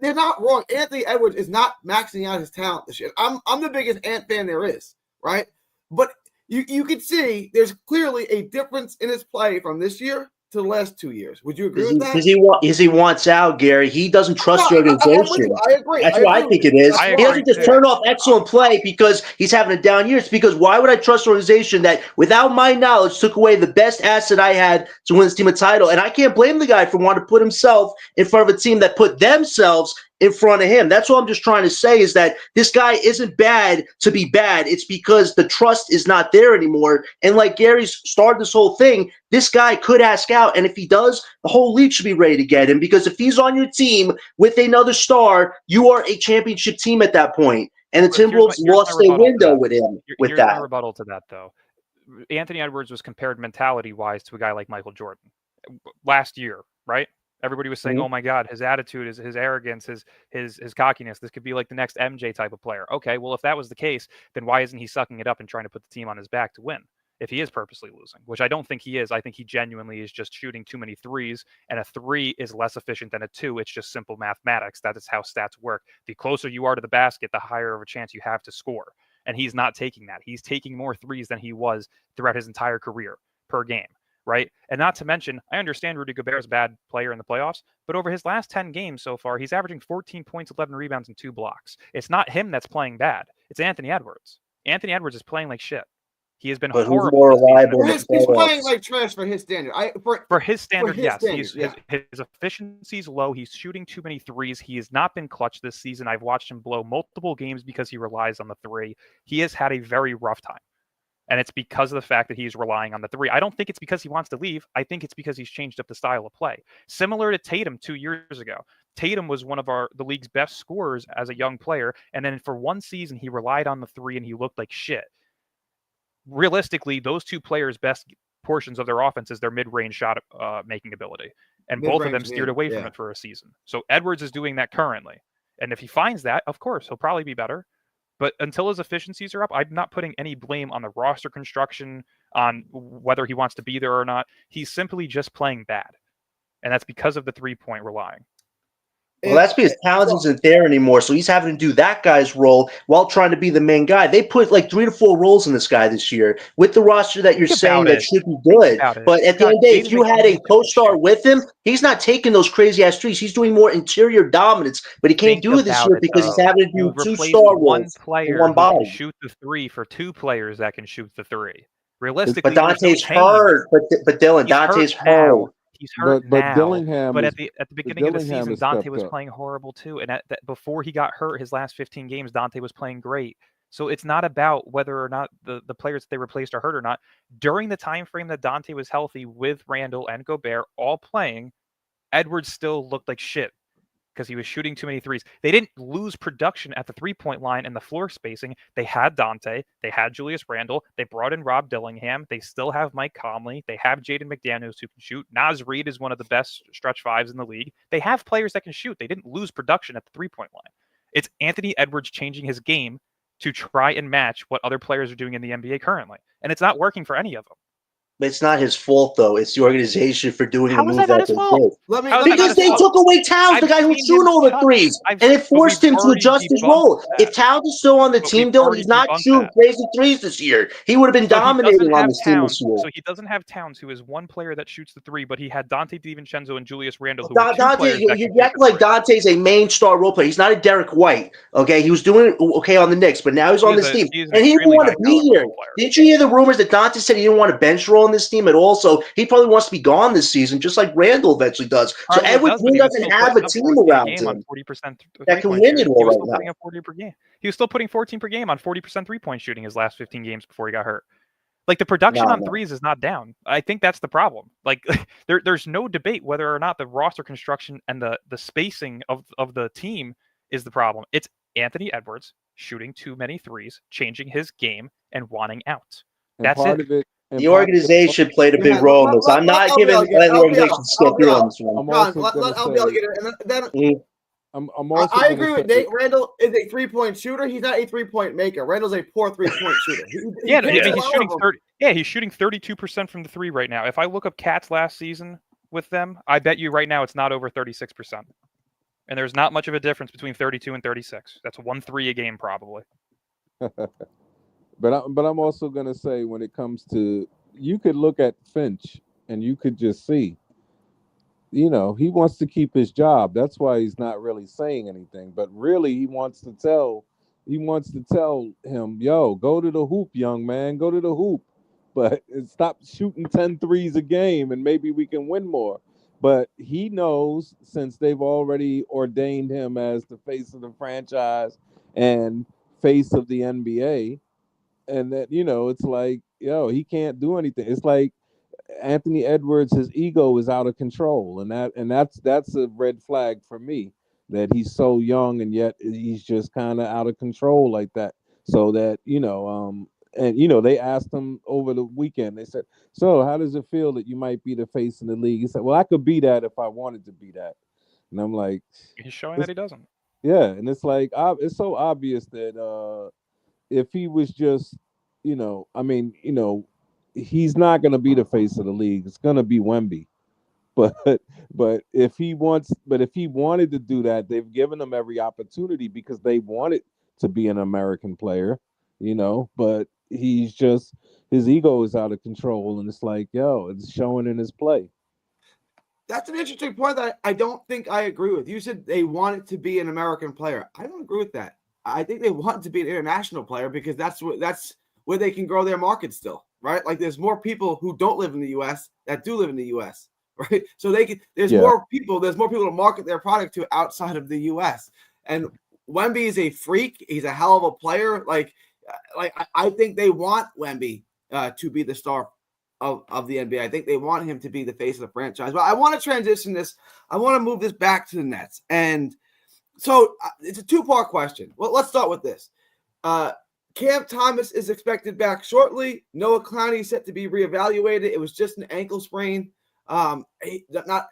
they're not wrong. Anthony Edwards is not maxing out his talent this year. I'm the biggest Ant fan there is, right? But you can see there's clearly a difference in his play from this year to the last 2 years. Would you agree with that? Because he wants out, Gary. He doesn't trust the organization. I agree. That's what I think it is. He doesn't just turn off excellent play because he's having a down year. It's because why would I trust an organization that, without my knowledge, took away the best asset I had to win this team a title? And I can't blame the guy for wanting to put himself in front of a team that put themselves in front of him. That's what I'm just trying to say, is that this guy isn't bad to be bad. It's because the trust is not there anymore. And like Gary's started this whole thing, this guy could ask out. And if he does, the whole league should be ready to get him, because if he's on your team with another star, you are a championship team at that point. And the Timberwolves lost their window with him with that. My rebuttal to that, though. Anthony Edwards was compared mentality-wise to a guy like Michael Jordan last year, right? Everybody was saying, "Oh my God, his attitude, his arrogance, his cockiness. This could be like the next MJ type of player." Okay, well, if that was the case, then why isn't he sucking it up and trying to put the team on his back to win? If he is purposely losing, which I don't think he is, I think he genuinely is just shooting too many threes, and a 3 is less efficient than a 2. It's just simple mathematics. That is how stats work. The closer you are to the basket, the higher of a chance you have to score. And he's not taking that. He's taking more threes than he was throughout his entire career per game. Right. And not to mention, I understand Rudy Gobert is a bad player in the playoffs, but over his last 10 games so far, he's averaging 14 points, 11 rebounds, and 2 blocks. It's not him that's playing bad. It's Anthony Edwards. Anthony Edwards is playing like shit. He has been horrible. Who's more reliable? He's playing like trash for his standard. For his standard, yes. Standard, his efficiency's low. He's shooting too many threes. He has not been clutch this season. I've watched him blow multiple games because he relies on the 3. He has had a very rough time. And it's because of the fact that he's relying on the 3. I don't think it's because he wants to leave. I think it's because he's changed up the style of play. Similar to Tatum 2 years ago. Tatum was one of the league's best scorers as a young player. And then for one season, he relied on the 3 and he looked like shit. Realistically, those two players' best portions of their offense is their mid-range shot making ability. And both of them steered away from it for a season. So Edwards is doing that currently. And if he finds that, of course, he'll probably be better. But until his efficiencies are up, I'm not putting any blame on the roster construction, on whether he wants to be there or not. He's simply just playing bad. And that's because of the 3-point relying. Well, that's because Towns isn't there anymore, so he's having to do that guy's role while trying to be the main guy. They put like 3 to 4 roles in this guy this year with the roster that you're saying that should be good. But at the end of the day, if you had a co-star with him, he's not taking those crazy-ass threes. He's doing more interior dominance, but he can't do it this year because he's having to do 2-star roles in one body. Shoot the 3 for 2 players that can shoot the 3. Realistically, but Dante's hurt. But Dylan, Dante's hurt. He's hurt but Dillingham at the beginning of the season, Dante was playing horrible too. And before he got hurt, his last 15 games, Dante was playing great. So it's not about whether or not the players that they replaced are hurt or not. During the time frame that Dante was healthy with Randle and Gobert all playing, Edwards still looked like shit because he was shooting too many threes. They didn't lose production at the 3-point line and the floor spacing. They had Dante. They had Julius Randle. They brought in Rob Dillingham. They still have Mike Conley. They have Jaden McDaniels who can shoot. Naz Reid is one of the best stretch 5s in the league. They have players that can shoot. They didn't lose production at the 3-point line. It's Anthony Edwards changing his game to try and match what other players are doing in the NBA currently. And it's not working for any of them. But it's not his fault, though. It's the organization for doing the move that they did. Because they took away Towns, the guy who's shooting all the threes, and it forced him to adjust his role. If Towns is still on the team, Dylan, he's not shooting crazy threes this year. He would have been dominating on this team this year. So he doesn't have Towns, who is one player that shoots the 3, but he had Dante DiVincenzo and Julius Randle, who are 2 players that you act like Dante's a main star role player. He's not a Derek White, okay? He was doing okay on the Knicks, but now he's on this team, and he didn't want to be here. Didn't you hear the rumors that Dante said he didn't want a bench role on this team at all? So he probably wants to be gone this season, just like Randle eventually does. So Edwards doesn't have a team around him that can win it all right now. He was still putting 14 per game on 40% 3-point shooting his last 15 games before he got hurt. Like the production No, on no. threes is not down. I think that's the problem. Like there's no debate whether or not the roster construction and the spacing of the team is the problem. It's Anthony Edwards shooting too many threes, changing his game, and wanting out. And That's part it. of it, and The part of it, organization played a Yeah, big role in this. I'm not giving LBL get letting the organization LBL. skip through on this one. I'm John, also let gonna LBL say, get it. And then Mhm. I'm also I gonna agree with say, Nate. Randall is a 3-point shooter. He's not a 3-point maker. Randall's a poor 3-point shooter. He Yeah, I makes mean a he's lot shooting of them. 30. Yeah, he's shooting 32% from the three right now. If I look up Cat's last season with them, I bet you right now it's not over 36%. And there's not much of a difference between 32 and 36. That's 1 3 a game probably. but I'm also gonna say when it comes to, you could look at Finch and you could just see, he wants to keep his job. That's why he's not really saying anything. But really, he wants to tell him, yo, go to the hoop, young man, go to the hoop. But stop shooting 10 threes a game and maybe we can win more. But he knows, since they've already ordained him as the face of the franchise and face of the NBA, and that, it's like, yo, he can't do anything. It's like Anthony Edwards, his ego is out of control, and that's a red flag for me, that he's so young and yet he's just kind of out of control like that. So that, and they asked him over the weekend. They said, "So, how does it feel that you might be the face in the league?" He said, "Well, I could be that if I wanted to be that." And I'm like, He's showing that he doesn't. yeah, and it's like, it's so obvious that if he was just, he's not going to be the face of the league. It's going to be Wemby. But if he wanted to do that, they've given him every opportunity because they wanted to be an American player, But he's just, his ego is out of control, and it's like, yo, it's showing in his play. That's an interesting point that I don't think I agree with. You said they wanted to be an American player. I don't agree with that. I think they want to be an international player because that's where they can grow their market still, right? Like there's more people who don't live in the U.S. that do live in the U.S., right? So there's more people to market their product to outside of the U.S. And Wemby is a freak. He's a hell of a player. Like I think they want Wemby to be the star of the NBA. I think they want him to be the face of the franchise. But I want to transition this. I want to move this back to the Nets. And so it's a two-part question. Well, let's start with this. Cam Thomas is expected back shortly. Noah Clowney is set to be reevaluated. It was just an ankle sprain. Not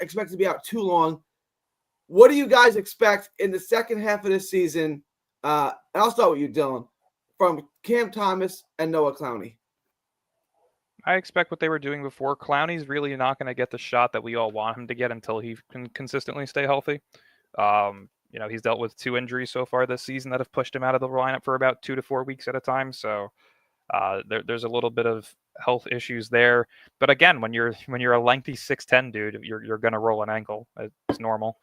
expected to be out too long. What do you guys expect in the second half of this season? And I'll start with you, Dylan, from Cam Thomas and Noah Clowney. I expect what they were doing before. Clowney's really not going to get the shot that we all want him to get until he can consistently stay healthy. He's dealt with 2 injuries so far this season that have pushed him out of the lineup for about 2 to 4 weeks at a time. So there's a little bit of health issues there. But again, when you're a lengthy 6'10" dude, you're going to roll an ankle. It's normal.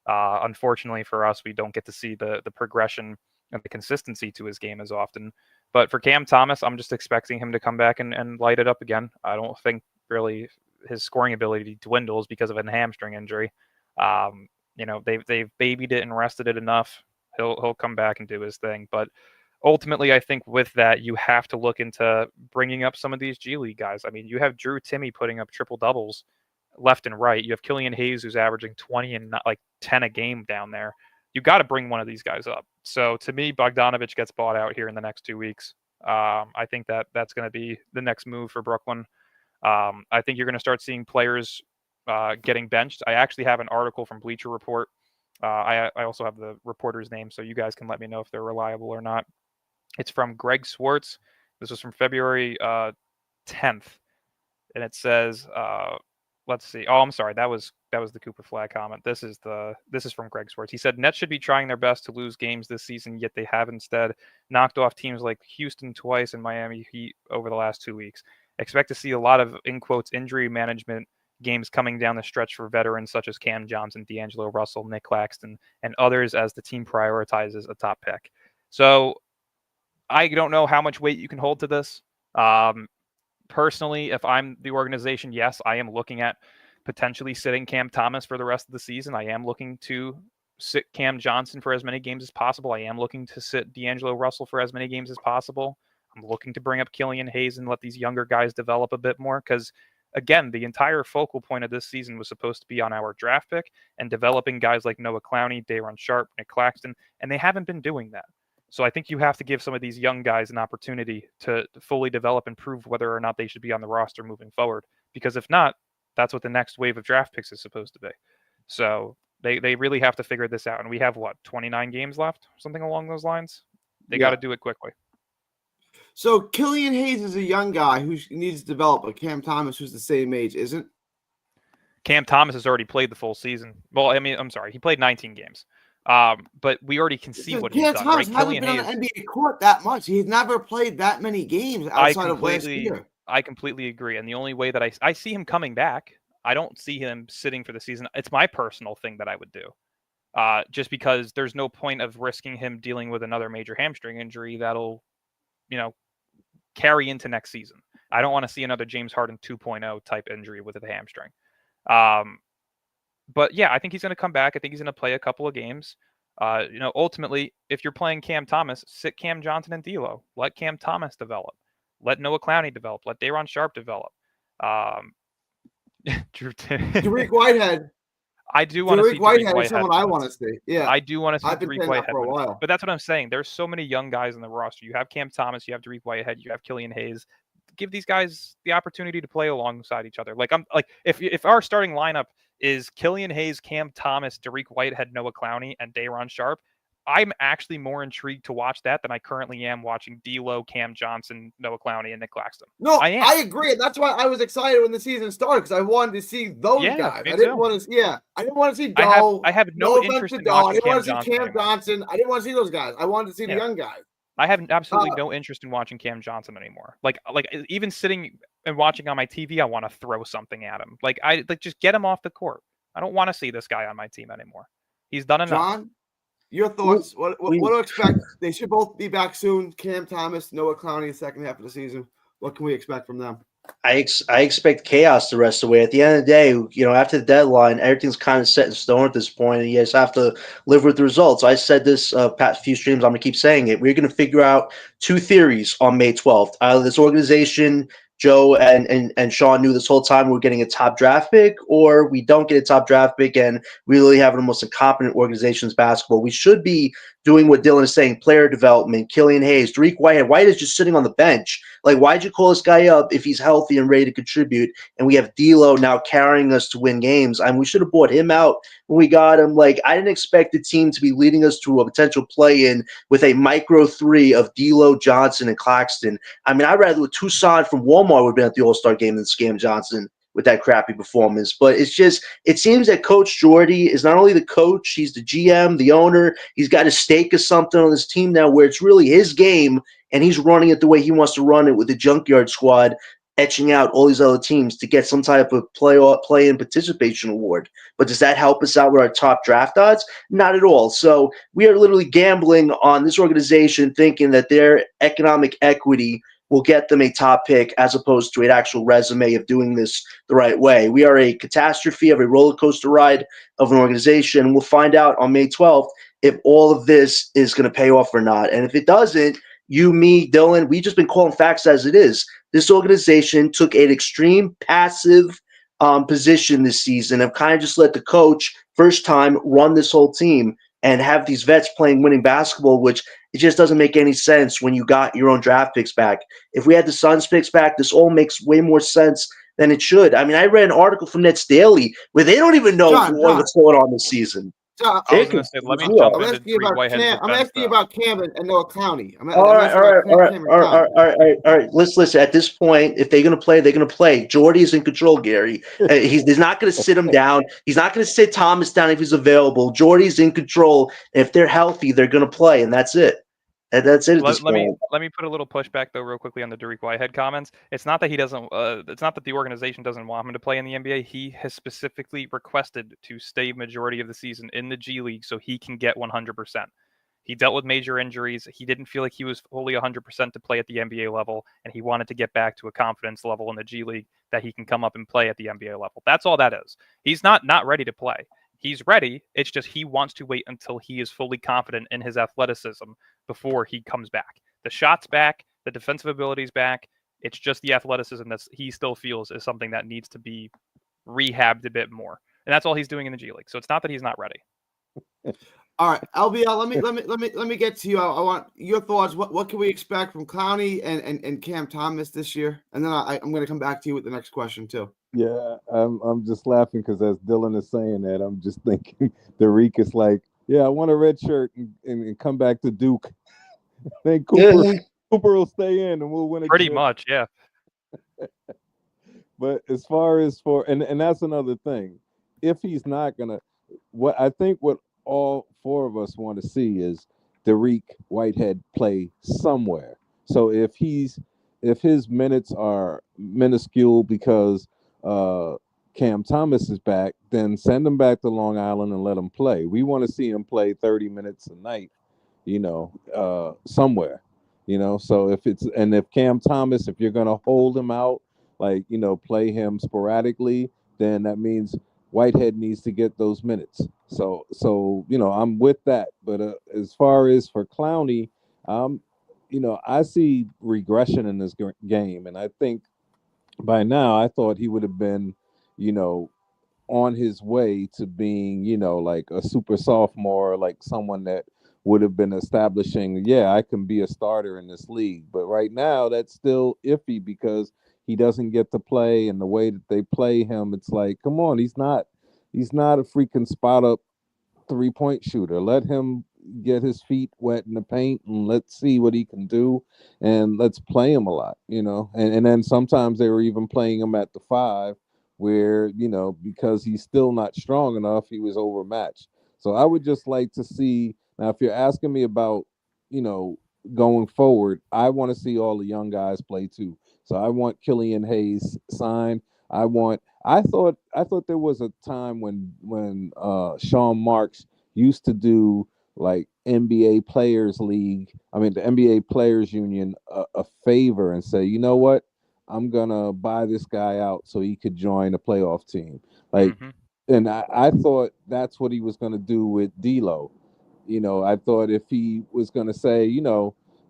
Unfortunately for us, we don't get to see the progression and the consistency to his game as often. But for Cam Thomas, I'm just expecting him to come back and light it up again. I don't think really his scoring ability dwindles because of a hamstring injury. They've babied it and rested it enough. He'll come back and do his thing. But ultimately, I think with that, you have to look into bringing up some of these G League guys. I mean, you have Drew Timme putting up triple doubles left and right. You have Killian Hayes who's averaging 20 and not like 10 a game down there. You got to bring one of these guys up. So to me, Bogdanovich gets bought out here in the next 2 weeks. I think that's going to be the next move for Brooklyn. I think you're going to start seeing players getting benched. I actually have an article from Bleacher Report. I also have the reporter's name, so you guys can let me know if they're reliable or not. It's from Greg Swartz. This was from February 10th, and it says, let's see. Oh, I'm sorry. That was the Cooper Flag comment. This is from Greg Swartz. He said Nets should be trying their best to lose games this season, yet they have instead knocked off teams like Houston twice and Miami Heat over the last 2 weeks. Expect to see a lot of, in quotes, injury management games coming down the stretch for veterans such as Cam Johnson, D'Angelo Russell, Nick Claxton, and others as the team prioritizes a top pick. So I don't know how much weight you can hold to this. Personally, if I'm the organization, yes, I am looking at potentially sitting Cam Thomas for the rest of the season. I am looking to sit Cam Johnson for as many games as possible. I am looking to sit D'Angelo Russell for as many games as possible. I'm looking to bring up Killian Hayes and let these younger guys develop a bit more because, again, the entire focal point of this season was supposed to be on our draft pick and developing guys like Noah Clowney, Day'Ron Sharpe, Nick Claxton, and they haven't been doing that. So I think you have to give some of these young guys an opportunity to fully develop and prove whether or not they should be on the roster moving forward. Because if not, that's what the next wave of draft picks is supposed to be. So they really have to figure this out. And we have, 29 games left? Something along those lines? They got to do it quickly. So Killian Hayes is a young guy who needs to develop, but Cam Thomas, who's the same age, isn't? Cam Thomas has already played the full season. Well, I mean, I'm sorry. He played 19 games. But we already can see what he's done. Thomas right? hasn't Killian been Hayes, on the NBA court that much. He's never played that many games outside of last year. I completely agree. And the only way that I see him coming back, I don't see him sitting for the season. It's my personal thing that I would do. Just because there's no point of risking him dealing with another major hamstring injury that'll, carry into next season. I don't want to see another James Harden 2.0 type injury with a hamstring. But yeah, I think he's going to come back. I think he's going to play a couple of games. Ultimately, if you're playing Cam Thomas, sit Cam Johnson and D'Lo. Let Cam Thomas develop. Let Noah Clowney develop. Let Day'Ron Sharpe develop. Dariq Whitehead. I do want to see Dariq Whitehead. Is someone I want to see. Yeah, I do want to see Dariq Whitehead for a while. But that's what I'm saying. There's so many young guys in the roster. You have Cam Thomas, you have Dariq Whitehead, you have Killian Hayes. Give these guys the opportunity to play alongside each other. If our starting lineup is Killian Hayes, Cam Thomas, Dariq Whitehead, Noah Clowney, and Day'Ron Sharpe, I'm actually more intrigued to watch that than I currently am watching D'Lo, Cam Johnson, Noah Clowney, and Nick Claxton. No, I agree. That's why I was excited when the season started because I wanted to see those guys. I didn't want to see Doe. I have no interest in watching I didn't want to see Cam anymore. Johnson. I didn't want to see those guys. I wanted to see the young guys. I have absolutely no interest in watching Cam Johnson anymore. Like even sitting and watching on my TV, I want to throw something at him. Just get him off the court. I don't want to see this guy on my team anymore. He's done enough. John, your thoughts? What to expect? They should both be back soon. Cam Thomas, Noah Clowney, second half of the season. What can we expect from them? I expect chaos the rest of the way. At the end of the day, after the deadline, everything's kind of set in stone at this point, and you just have to live with the results. I said this past few streams. I'm going to keep saying it. We're going to figure out two theories on May 12th. Either this organization, Joe and Sean knew this whole time we're getting a top draft pick, or we don't get a top draft pick and we really have the most incompetent organizations basketball. We should be doing what Dylan is saying, player development, Killian Hayes, Dariq Whitehead. White is just sitting on the bench. Why'd you call this guy up if he's healthy and ready to contribute? And we have D'Lo now carrying us to win games. We should have bought him out when we got him. I didn't expect the team to be leading us to a potential play-in with a micro three of D'Lo, Johnson, and Claxton. I'd rather Tucson from Walmart would have been at the All-Star game than Cam Johnson with that crappy performance. But it seems that Coach Jordy is not only the coach, he's the GM, the owner. He's got a stake of something on this team now where it's really his game, and he's running it the way he wants to run it with the junkyard squad, etching out all these other teams to get some type of play-in participation award. But does that help us out with our top draft odds? Not at all. So we are literally gambling on this organization thinking that their economic equity will get them a top pick as opposed to an actual resume of doing this the right way. We are a catastrophe of a roller coaster ride of an organization. We'll find out on May 12th if all of this is going to pay off or not. And if it doesn't, you, me, Dylan, we've just been calling facts as it is. This organization took an extreme passive position this season and kind of just let the coach, first time, run this whole team and have these vets playing winning basketball, which it just doesn't make any sense when you got your own draft picks back. If we had the Suns picks back, this all makes way more sense than it should. I read an article from Nets Daily where they don't even know what's going on this season. I'm asking you about Cam and Noah Clowney. All right. Let's listen. At this point, if they're going to play, they're going to play. Jordy's in control, Gary. He's not going to sit him down. He's not going to sit Thomas down if he's available. Jordy's in control. If they're healthy, they're going to play, and that's it. And that's it. Let me put a little pushback though, real quickly on the Dariq Whitehead comments. It's not that he doesn't. It's not that the organization doesn't want him to play in the NBA. He has specifically requested to stay majority of the season in the G League so he can get 100%. He dealt with major injuries. He didn't feel like he was fully 100% to play at the NBA level, and he wanted to get back to a confidence level in the G League that he can come up and play at the NBA level. That's all that is. He's not ready to play. He's ready. It's just he wants to wait until he is fully confident in his athleticism before he comes back. The shot's back. The defensive ability is back. It's just the athleticism that he still feels is something that needs to be rehabbed a bit more, and that's all he's doing in the G League. So it's not that he's not ready. All right, LBL. Let me get to you. I want your thoughts. What can we expect from Clowney and Cam Thomas this year? And then I'm going to come back to you with the next question too. Yeah, I'm just laughing because as Dylan is saying that, I'm just thinking Derek is like, yeah, I want a red shirt and come back to Duke. Then Cooper will stay in and we'll win a Pretty chip. much, yeah. But as far as and that's another thing. If he's not gonna, what all four of us want to see is Derek Whitehead play somewhere. So if his minutes are minuscule because Cam Thomas is back, then send him back to Long Island and let him play. We want to see him play 30 minutes a night, somewhere, So if Cam Thomas, if you're gonna hold him out, play him sporadically, then that means Whitehead needs to get those minutes. So I'm with that. But as far as for Clowney, I see regression in this game, and I think by now I thought he would have been, on his way to being, like a super sophomore, like someone that would have been establishing, I can be a starter in this league. But right now that's still iffy because he doesn't get to play, and the way that they play him, it's like, come on, he's not a freaking spot up 3-point shooter. Let him get his feet wet in the paint and let's see what he can do, and let's play him a lot, and then sometimes they were even playing him at the 5 where, because he's still not strong enough, he was overmatched. So I would just like to see, now if you're asking me about, going forward, I want to see all the young guys play too. So I want Killian Hayes signed. I thought there was a time when Sean Marks used to do like NBA Players League, the NBA Players Union a favor and say, you know what, I'm gonna buy this guy out so he could join a playoff team. And I thought that's what he was gonna do with D'Lo. I thought if he was gonna say,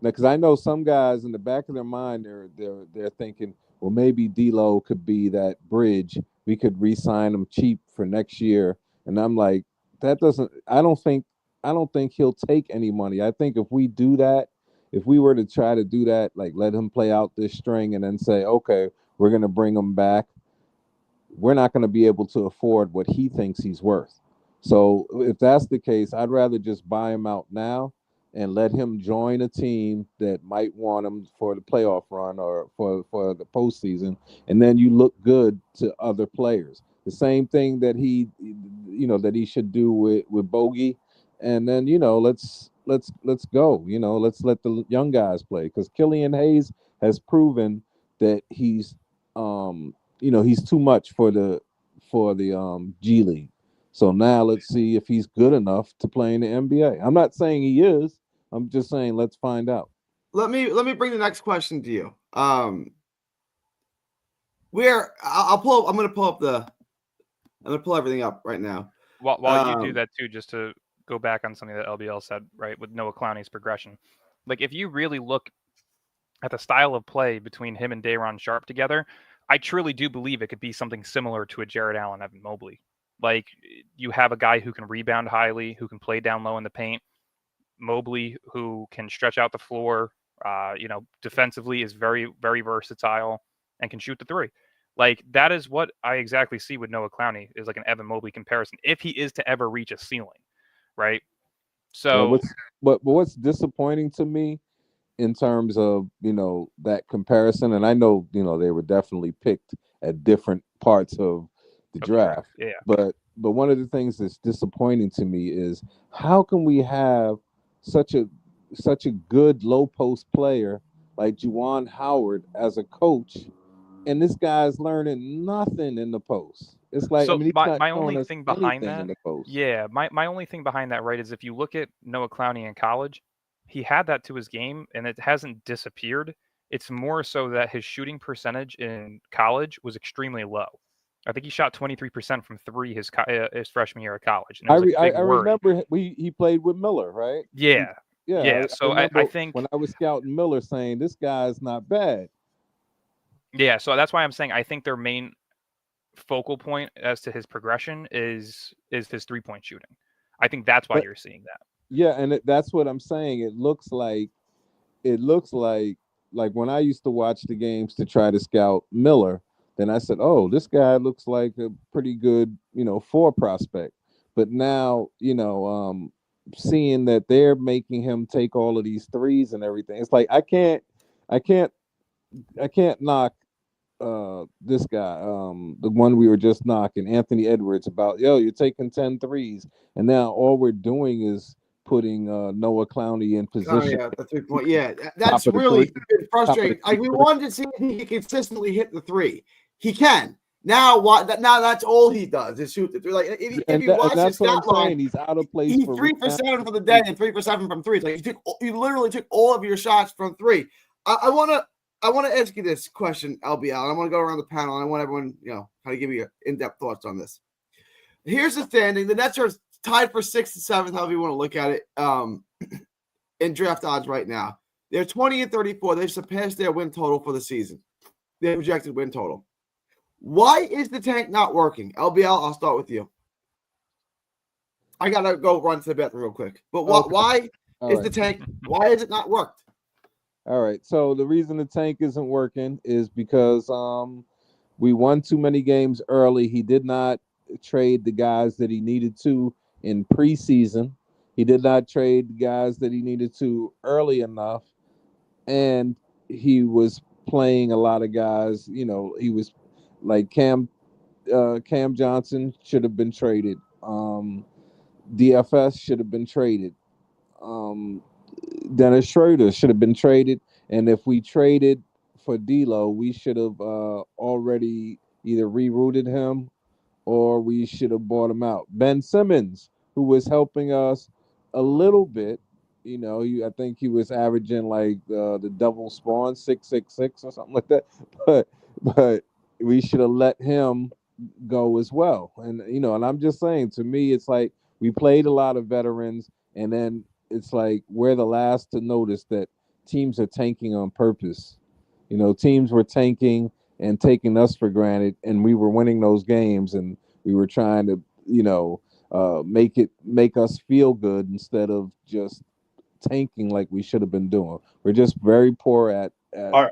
because I know some guys in the back of their mind they're thinking, well, maybe D'Lo could be that bridge. We could re-sign him cheap for next year. And I'm like, I don't think he'll take any money. I think if we do that, if we were to try to do that, like let him play out this string and then say, okay, we're going to bring him back, we're not going to be able to afford what he thinks he's worth. So if that's the case, I'd rather just buy him out now and let him join a team that might want him for the playoff run or for the postseason, and then you look good to other players. The same thing that he should do with Bogey, and then let's go. Let's let the young guys play, because Killian Hayes has proven that he's he's too much for the G League. So now let's see if he's good enough to play in the NBA. I'm not saying he is. I'm just saying let's find out. Let me bring the next question to you. I'm gonna pull everything up right now. While you do that too, just to go back on something that LBL said, right, with Noah Clowney's progression. Like if you really look at the style of play between him and Day'Ron Sharpe together, I truly do believe it could be something similar to a Jared Allen, Evan Mobley. Like you have a guy who can rebound highly, who can play down low in the paint. Mobley, who can stretch out the floor, defensively is very, very versatile and can shoot the 3. Like that is what I exactly see with Noah Clowney, is like an Evan Mobley comparison, if he is to ever reach a ceiling, right? So, what's disappointing to me in terms of that comparison, and I know they were definitely picked at different parts of the draft, yeah. But one of the things that's disappointing to me is how can we have such a good low post player like Juwan Howard as a coach, and this guy's learning nothing in the post. It's like, so he's my only thing behind that, in the post. Yeah, my only thing behind that, right, is if you look at Noah Clowney in college, he had that to his game, and it hasn't disappeared. It's more so that his shooting percentage in college was extremely low. I think he shot 23% from 3 his freshman year of college. And I remember he played with Miller, right? Yeah. Yeah, so I remember think when I was scouting Miller saying this guy's not bad. yeah, so that's why I'm saying I think their main focal point as to his progression is his 3-point shooting. I think that's why But you're seeing that. yeah, and that's what I'm saying. It looks like when I used to watch the games to try to scout Miller, then I said, "Oh, this guy looks like a pretty good, four prospect." But now, seeing that they're making him take all of these threes and everything, it's like I can't, I can't knock this guy, the one we were just knocking, Anthony Edwards, about, yo, you're taking 10 threes, and now all we're doing is putting Noah Clowney in Oh position. yeah, that's a good point. Yeah, that's Top of the really three. been frustrating. Like we wanted to see if he could consistently hit the three. He can now. Now that's all he does is shoot the three. Like if you watch his That's what I'm stat line, saying. He's out of place he's for 3 for 7 for the day and 3 for 7 from three. Like you literally took all of your shots from three. I want to ask you this question, LBL. And I want to go around the panel, and I want everyone, kind of give you in-depth thoughts on this. Here's the standing: the Nets are tied for 6th and 7th, however you want to look at it, in draft odds right now. They're 20 and 34. They've surpassed their win total for the season. Their projected win total. Why is the tank not working? LBL, I'll start with you. I gotta go run to the bathroom real quick. But why is the tank? Why has it not worked? All right. So the reason the tank isn't working is because we won too many games early. He did not trade the guys that he needed to in preseason. He did not trade the guys that he needed to early enough. And he was playing a lot of guys, he was like Cam Johnson should have been traded. DFS should have been traded. Dennis Schroeder should have been traded. And if we traded for D'Lo, we should have already either rerouted him or we should have bought him out. Ben Simmons, who was helping us a little bit, I think he was averaging like the double spawn 666 or something like that. But we should have let him go as well. And and I'm just saying, to me, it's like we played a lot of veterans, and then it's like we're the last to notice that teams are tanking on purpose. Teams were tanking and taking us for granted, and we were winning those games, and we were trying to, make us feel good instead of just tanking like we should have been doing. We're just very poor at our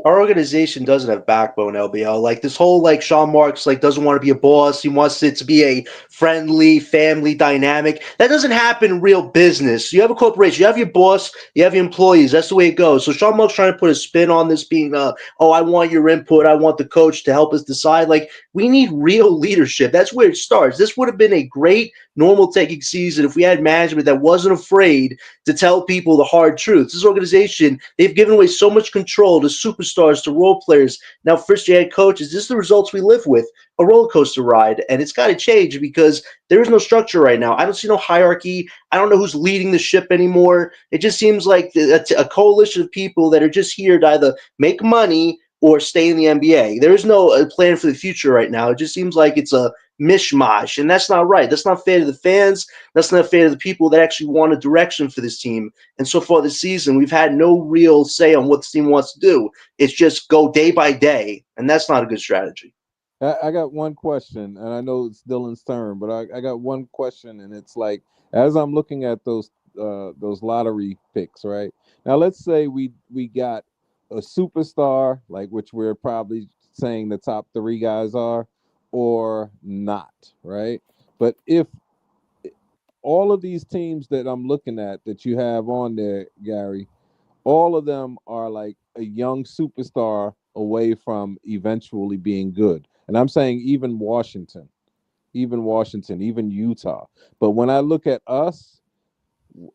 organization doesn't have backbone, LBL. Like this whole Sean Marks doesn't want to be a boss. He wants it to be a friendly family dynamic. That doesn't happen in real business. You have a corporation, you have your boss, you have your employees. That's the way it goes. So Sean Marks trying to put a spin on this, being I want your input. I want the coach to help us decide. We need real leadership. That's where it starts. This would have been a great normal taking season if we had management that wasn't afraid to tell people the hard truth. This organization, they've given away so much control to superstars, to role players, now first-year head coaches. This is the results we live with, a roller coaster ride, and it's got to change because there is no structure right now. I don't see no hierarchy. I don't know who's leading the ship anymore. It just seems like a coalition of people that are just here to either make money or stay in the NBA. There is no plan for the future right now. It just seems like it's a mishmash, and that's not right. That's not fair to the fans. That's not fair to the people that actually want a direction for this team. And so far this season, we've had no real say on what the team wants to do. It's just go day by day, and that's not a good strategy. I got one question, and I know it's Dylan's turn, but I got one question, and it's like, as I'm looking at those lottery picks, right? Now, let's say we got a superstar, which we're probably saying the top 3 guys are, or not, right? But if all of these teams that I'm looking at that you have on there, Gary, all of them are like a young superstar away from eventually being good. And I'm saying even Washington, even Utah. But when I look at us,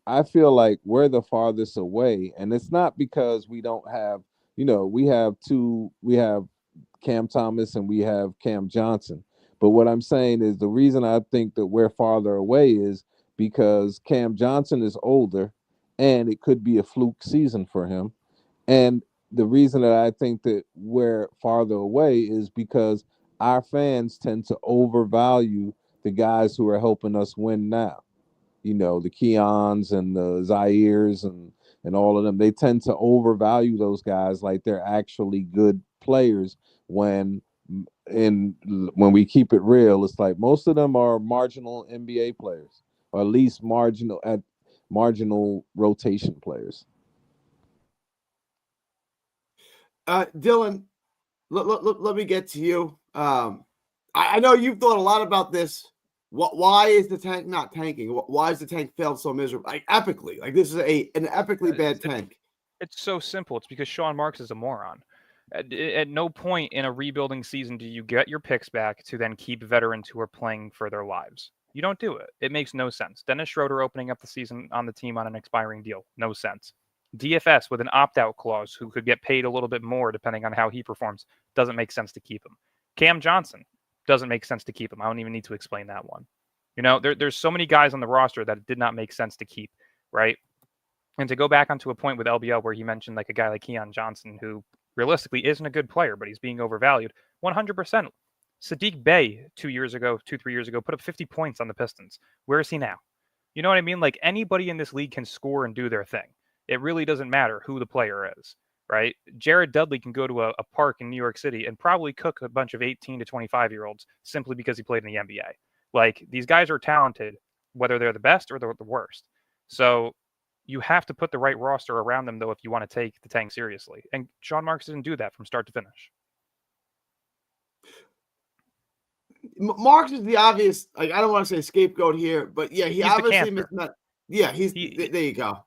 I feel like we're the farthest away. And it's not because we don't have, we have Cam Thomas and we have Cam Johnson. But what I'm saying is the reason I think that we're farther away is because Cam Johnson is older and it could be a fluke season for him. And the reason that I think that we're farther away is because our fans tend to overvalue the guys who are helping us win now. the Keons and the Zaires and all of them. They tend to overvalue those guys like they're actually good players when when we keep it real, it's like most of them are marginal NBA players, or at least marginal rotation players. Dylan, let me get to you. I know you've thought a lot about this. Why is the tank not tanking? Why is the tank failed so miserably? Like epically, like this is an epically bad tank. It's so simple. It's because Sean Marks is a moron. At no point in a rebuilding season do you get your picks back to then keep veterans who are playing for their lives. You don't do it. It makes no sense. Dennis Schroeder opening up the season on the team on an expiring deal. No sense. DFS with an opt-out clause who could get paid a little bit more depending on how he performs. Doesn't make sense to keep him. Cam Johnson. Doesn't make sense to keep him. I don't even need to explain that one. There's so many guys on the roster that it did not make sense to keep, right? And to go back onto a point with LBL where he mentioned like a guy like Keon Johnson, who realistically isn't a good player, but he's being overvalued, 100%. Sadiq Bey 3 years ago, put up 50 points on the Pistons. Where is he now? You know what I mean? Like anybody in this league can score and do their thing. It really doesn't matter who the player is, right? Jared Dudley can go to a park in New York City and probably cook a bunch of 18 to 25-year-olds simply because he played in the NBA. Like these guys are talented, whether they're the best or the worst. So you have to put the right roster around them, though, if you want to take the tank seriously. And Sean Marks didn't do that from start to finish. Marks is the obvious, like I don't want to say scapegoat here, but yeah, he's obviously missed that. Yeah, there you go.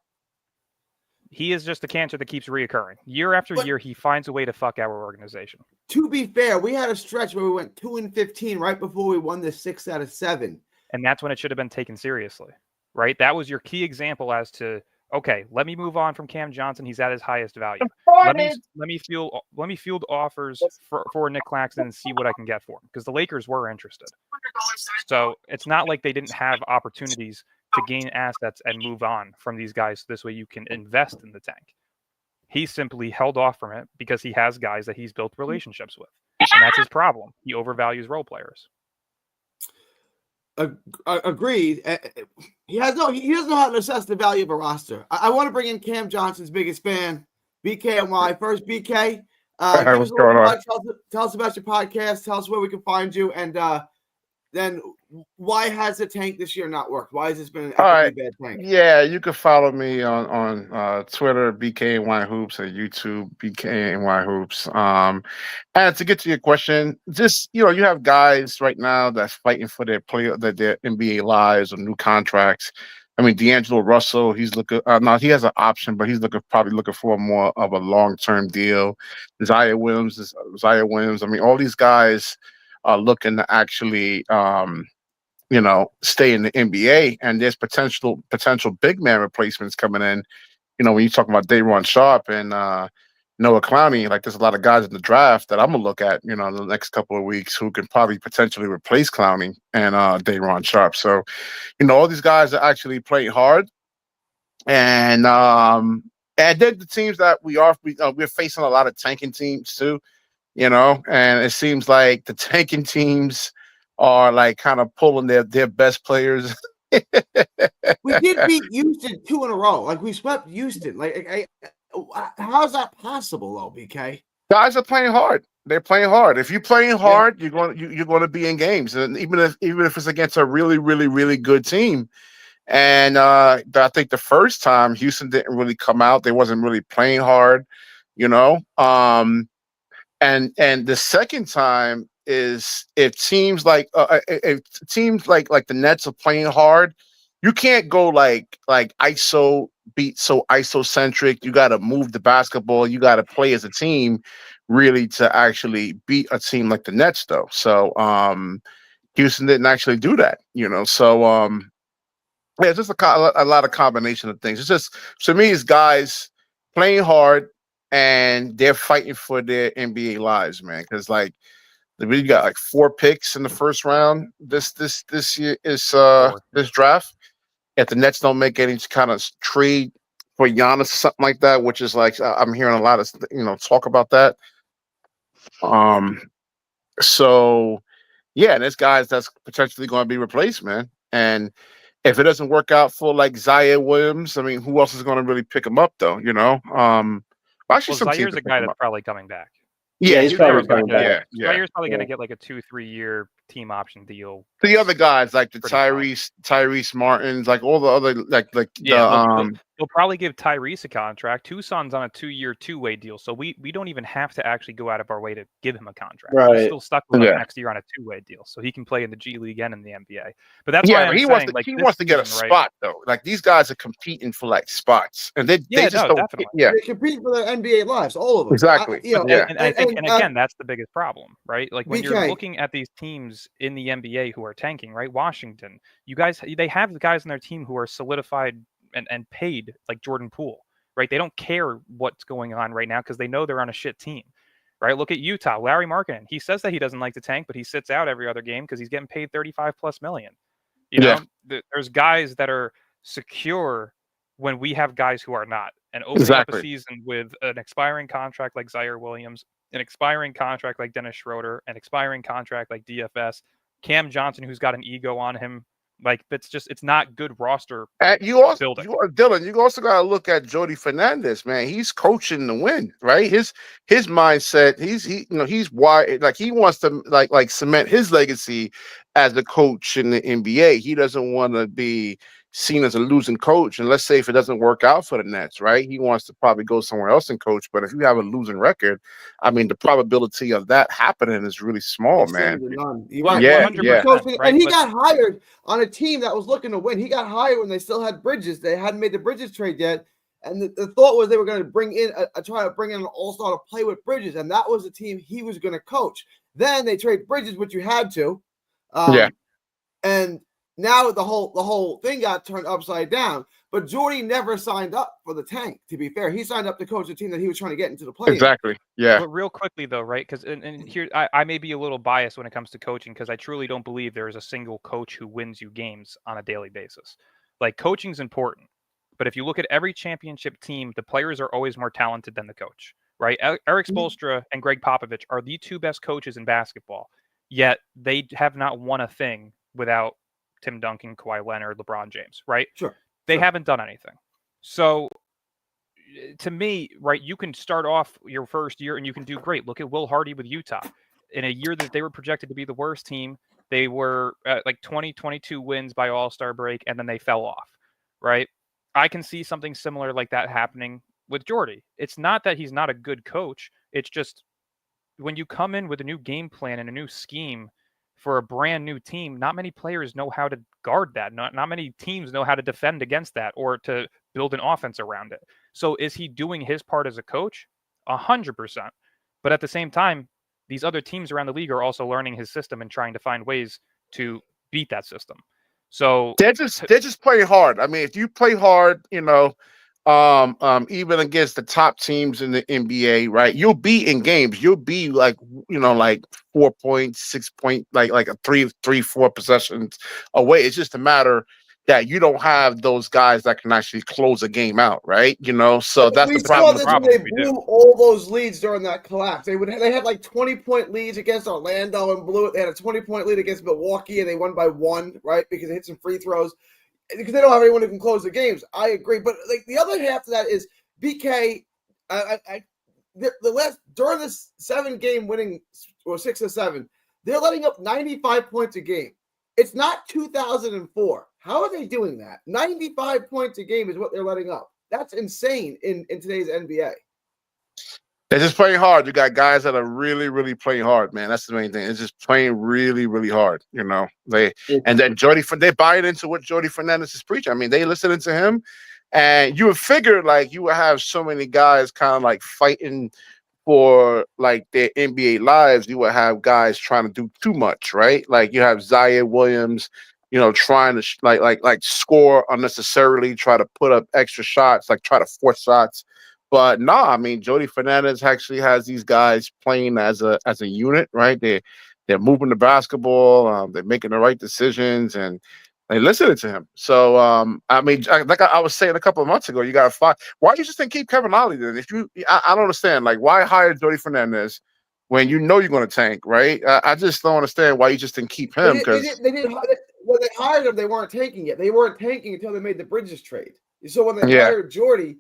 He is just a cancer that keeps reoccurring. Year after year, he finds a way to fuck our organization. To be fair, we had a stretch where we went 2-15 right before we won the 6 out of 7. And that's when it should have been taken seriously, right? That was your key example as to, okay, let me move on from Cam Johnson. He's at his highest value. Let me field offers for Nick Claxton and see what I can get for him, because the Lakers were interested. So it's not like they didn't have opportunities to gain assets and move on from these guys. This way you can invest in the tank. He simply held off from it because he has guys that he's built relationships with. And that's his problem. He overvalues role players. Agreed. He doesn't know how to assess the value of a roster. I want to bring in Cam Johnson's biggest fan, BKNY. First, BK, what's going on? Tell us about your podcast. Tell us where we can find you, and then why has the tank this year not worked? Why has this been an bad tank? Yeah, you can follow me on Twitter, BKNY Hoops, and YouTube, BKNY Hoops. And to get to your question, just you have guys right now that's fighting for their NBA lives or new contracts. I mean, D'Angelo Russell, he's looking. Now he has an option, but he's probably looking for more of a long-term deal. Zion Williams. I mean, all these guys are looking to actually, stay in the NBA, and there's potential big man replacements coming in. When you talk about Day'Ron Sharpe and Noah Clowney, like there's a lot of guys in the draft that I'm gonna look at, in the next couple of weeks who can probably potentially replace Clowney and Day'Ron Sharpe. So, all these guys are actually playing hard, and then the teams that we're facing a lot of tanking teams too. And it seems like the tanking teams are like kind of pulling their best players. We did beat Houston 2 in a row. Like we swept Houston. Like, how's that possible, though, BK? Guys are playing hard. They're playing hard. If you're playing hard, you're going to be in games, and even if it's against a really, really, really good team. And I think the first time Houston didn't really come out. They wasn't really playing hard, And the second time is it seems like the Nets are playing hard. You can't go like ISO-centric. You got to move the basketball. You got to play as a team, really, to actually beat a team like the Nets, though. So Houston didn't actually do that, So it's just a lot of combination of things. It's just, to me, it's guys playing hard. And they're fighting for their NBA lives, man. Because we got like 4 picks in the first round. This year is this draft. If the Nets don't make any kind of trade for Giannis or something like that, which is like I'm hearing a lot of talk about that. So yeah, there's guys that's potentially going to be replaced, man. And if it doesn't work out for like Zaire Williams, I mean, who else is going to really pick him up though? You know, actually, Well, some teams Zaire's will a pick guy him that's up. probably coming back. Yeah, he's probably Zaire's coming gonna- back. Zaire's probably going to Yeah. get like a 2-3 year team option deal. The other guys like the pretty solid. Tyrese Martins, like all the other like Yeah, they'll probably give Tyrese a contract. Tucson's on a 2-year, two-way deal, so we don't even have to actually go out of our way to give him a contract. Right. He's still stuck with us Yeah. next year on a two-way deal, so he can play in the G League and in the NBA. But that's yeah, why but I'm he saying, wants to like, he this wants to get a season, right? spot though. Like these guys are competing for like spots, and they Yeah, just no, don't. definitely. Yeah, They compete for their NBA lives, all of them. Exactly. Yeah. And I think, and and, again, that's the biggest problem, right? Like when you're BK. looking at these teams in the NBA who are tanking, right? Washington, you guys, they have the guys on their team who are solidified and paid, like Jordan Poole, right? They don't care what's going on right now because they know they're on a shit team, right? Look at Utah, Larry Markkinen. He says that he doesn't like to tank, but he sits out every other game because he's getting paid 35+ million. You know, there's guys that are secure when we have guys who are not. And opening up a season with an expiring contract like Zaire Williams, an expiring contract like Dennis Schroeder, an expiring contract like DFS, Cam Johnson, who's got an ego on him, like it's not good roster. You also, building. Dylan, you also got to look at Jody Fernandez, man. He's coaching to win, right? His mindset, he's wired, like he wants to like cement his legacy as a coach in the NBA. He doesn't want to be seen as a losing coach. And let's say if it doesn't work out for the Nets, right? He wants to probably go somewhere else and coach. But if you have a losing record, I mean, the probability of that happening is really small, man. You're right. Yeah, 100%. yeah. Coaching, Right, and he but- got hired on a team that was looking to win. He got hired when they still had Bridges. They hadn't made the Bridges trade yet. And the thought was they were going to bring in try to bring in an all-star to play with Bridges. And that was the team he was going to coach. Then they trade Bridges, which you had to. And now the whole thing got turned upside down. But Jordy never signed up for the tank, to be fair. He signed up to coach the team that he was trying to get into the play. Exactly. Yeah. But real quickly though, right? Because and here I may be a little biased when it comes to coaching because I truly don't believe there is a single coach who wins you games on a daily basis. Like coaching's important, but if you look at every championship team, the players are always more talented than the coach, right? Eric Spoelstra and Greg Popovich are the two best coaches in basketball, yet they have not won a thing without Tim Duncan, Kawhi Leonard, LeBron James, right? Sure. They haven't done anything. So to me, right, you can start off your first year and you can do great. Look at Will Hardy with Utah. In a year that they were projected to be the worst team, they were at like 22 wins by All-Star break, and then they fell off, right? I can see something similar like that happening with Jordy. It's not that he's not a good coach. It's just when you come in with a new game plan and a new scheme for a brand new team, not many players know how to guard that. Not many teams know how to defend against that or to build an offense around it. So is he doing his part as a coach? 100%. But at the same time, these other teams around the league are also learning his system and trying to find ways to beat that system. So they're just playing hard. I mean, if you play hard, you know, even against the top teams in the NBA, right? You'll be in games. You'll be like, you know, like 4 points, 6 point, like a 4 possessions away. It's just a matter that you don't have those guys that can actually close a game out, right? You know, so that's we the problem. saw this when they blew all those leads during that collapse. They had like 20-point leads against Orlando and blew it. They had a 20-point lead against Milwaukee and they won by 1, right? Because they hit some free throws. Because they don't have anyone who can close the games. I agree. But like the other half of that is BK, during this 7-game winning, or 6 or 7, they're letting up 95 points a game. It's not 2004. How are they doing that? 95 points a game is what they're letting up. That's insane in today's NBA. They're just playing hard. You got guys that are really, really playing hard, man. That's the main thing. It's just playing really, really hard. You know, and then they buy into what Jody Fernandez is preaching. I mean, they listening to him, and you would figure like you would have so many guys kind of like fighting for like their NBA lives. You would have guys trying to do too much, right? Like you have Zaire Williams, you know, trying to like score unnecessarily, try to put up extra shots, like try to force shots. But no, I mean, Jody Fernandez actually has these guys playing as a unit, right? They're moving the basketball, they're making the right decisions, and they listening to him. So, I mean, like I was saying a couple of months ago, you got to find. Why do you just think keep Kevin Ollie then? I don't understand. Like, why hire Jody Fernandez when you know you're going to tank, right? I just don't understand why you just didn't keep him. Because when they hired him, they weren't tanking it. They weren't tanking until they made the Bridges trade. So when they Yeah. hired Jordy,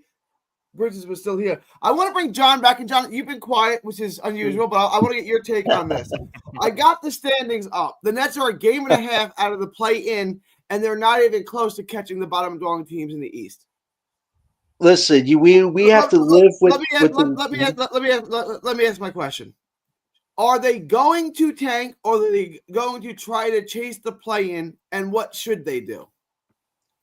Bridges was still here. I want to bring John back. And John, you've been quiet, which is unusual, but I want to get your take on this. I got the standings up. The Nets are a game and a half out of the play-in, and they're not even close to catching the bottom dwelling teams in the East. Listen, we have to live with. Let me ask my question. Are they going to tank, or are they going to try to chase the play-in, and what should they do?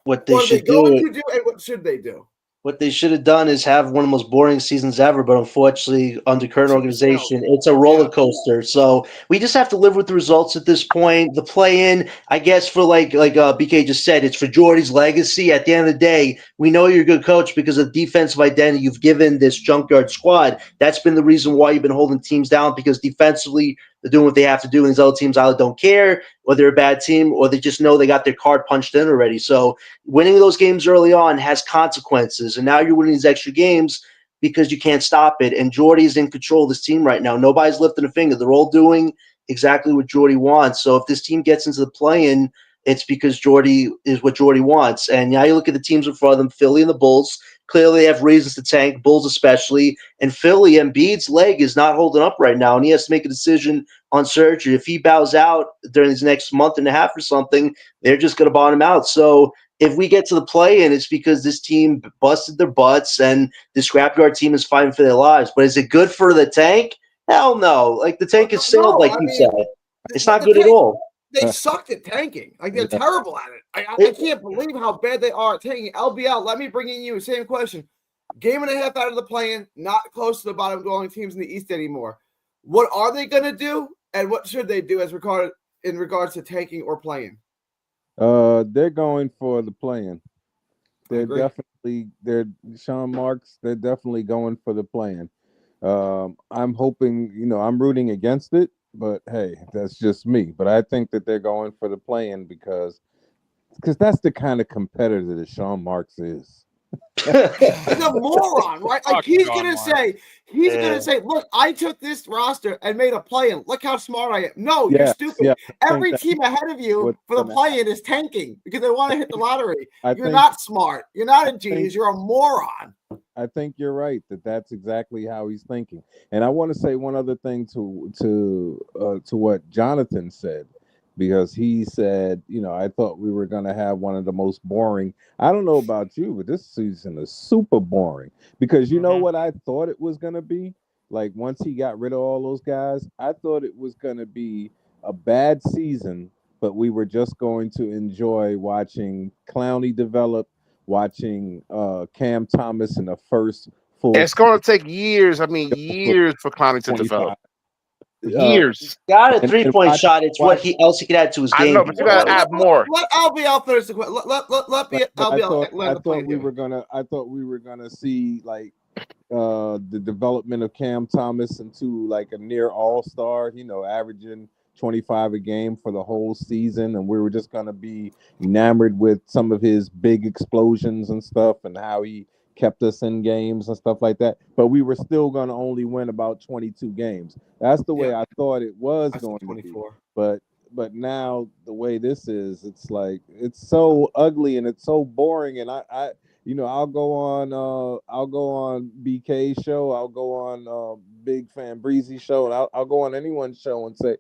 What they What are they should going do. to do, and what should they do? What they should have done is have one of the most boring seasons ever, but unfortunately, under current organization, it's a roller coaster. So we just have to live with the results at this point. The play-in, I guess, for like BK just said, it's for Jordy's legacy. At the end of the day, we know you're a good coach because of the defensive identity you've given this junkyard squad. That's been the reason why you've been holding teams down, because defensively they're doing what they have to do, and these other teams either don't care, or they're a bad team, or they just know they got their card punched in already. So winning those games early on has consequences, and now you're winning these extra games because you can't stop it. And Jordy's in control of this team right now. Nobody's lifting a finger. They're all doing exactly what Jordy wants. So if this team gets into the play-in, it's because Jordy is what Jordy wants. And now you look at the teams in front of them, Philly and the Bulls. Clearly, they have reasons to tank, Bulls especially. And Philly, Embiid's leg is not holding up right now, and he has to make a decision on surgery. If he bows out during this next month and a half or something, they're just going to bottom out. So if we get to the play-in, it's because this team busted their butts and the scrapyard team is fighting for their lives. But is it good for the tank? Hell no. Like, the tank is sailed, like you said. It's not good at all. They sucked at tanking. Like, they're terrible at it. I can't believe how bad they are at tanking. LBL, let me bring in you. Same question. Game and a half out of the play-in, not close to the bottom dwelling teams in the East anymore. What are they going to do, and what should they do in regards to tanking or playing? They're going for the play-in. They're Sean Marks. They're definitely going for the play-in. I'm hoping, I'm rooting against it, but hey, that's just me. But I think that they're going for the play-in because that's the kind of competitor that Sean Marks is. He's a moron, right? Like, he's gonna say, look, I took this roster and made a play-in. Look how smart I am. No, you're stupid. Yeah, every team ahead of you for the play-in is tanking because they want to hit the lottery. You're not smart. You're not a genius. You're a moron. I think you're right that's exactly how he's thinking. And I want to say one other thing to what Jonathan said, because he said, I thought we were going to have one of the most boring. I don't know about you, but this season is super boring because you know what I thought it was going to be? Like, once he got rid of all those guys, I thought it was going to be a bad season, but we were just going to enjoy watching Clowney develop, watching Cam Thomas in the first full. It's going to take years. I mean, years for Clowney to develop. Years. Got a 3-point shot. It's what else he could add to his game. I know, but you got to add more. Let LBL finish the question. Let LBL. I thought we were gonna see like the development of Cam Thomas into like a near all-star. Averaging 25 a game for the whole season, and we were just going to be enamored with some of his big explosions and stuff and how he kept us in games and stuff like that. But we were still going to only win about 22 games. That's the way I thought it was going to be. But now the way this is, it's like it's so ugly and it's so boring. And I'll go on BK's show, I'll go on Big Fan Breezy's show, and I'll go on anyone's show and say,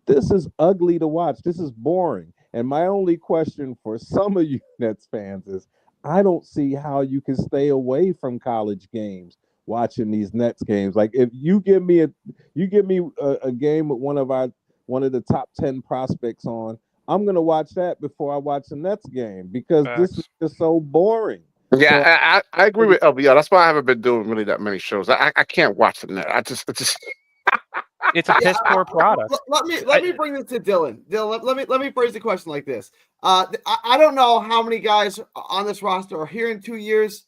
this is ugly to watch. This is boring. And my only question for some of you Nets fans is, I don't see how you can stay away from college games watching these Nets games. Like, if you give me a game with one of the top 10 prospects on, I'm gonna watch that before I watch the Nets game because this is just so boring. Yeah, so, I agree with LBL. That's why I haven't been doing really that many shows. I can't watch the Nets. It's a piss poor product. Let me bring this to Dylan. Dylan, let me phrase the question like this. I don't know how many guys on this roster are here in 2 years.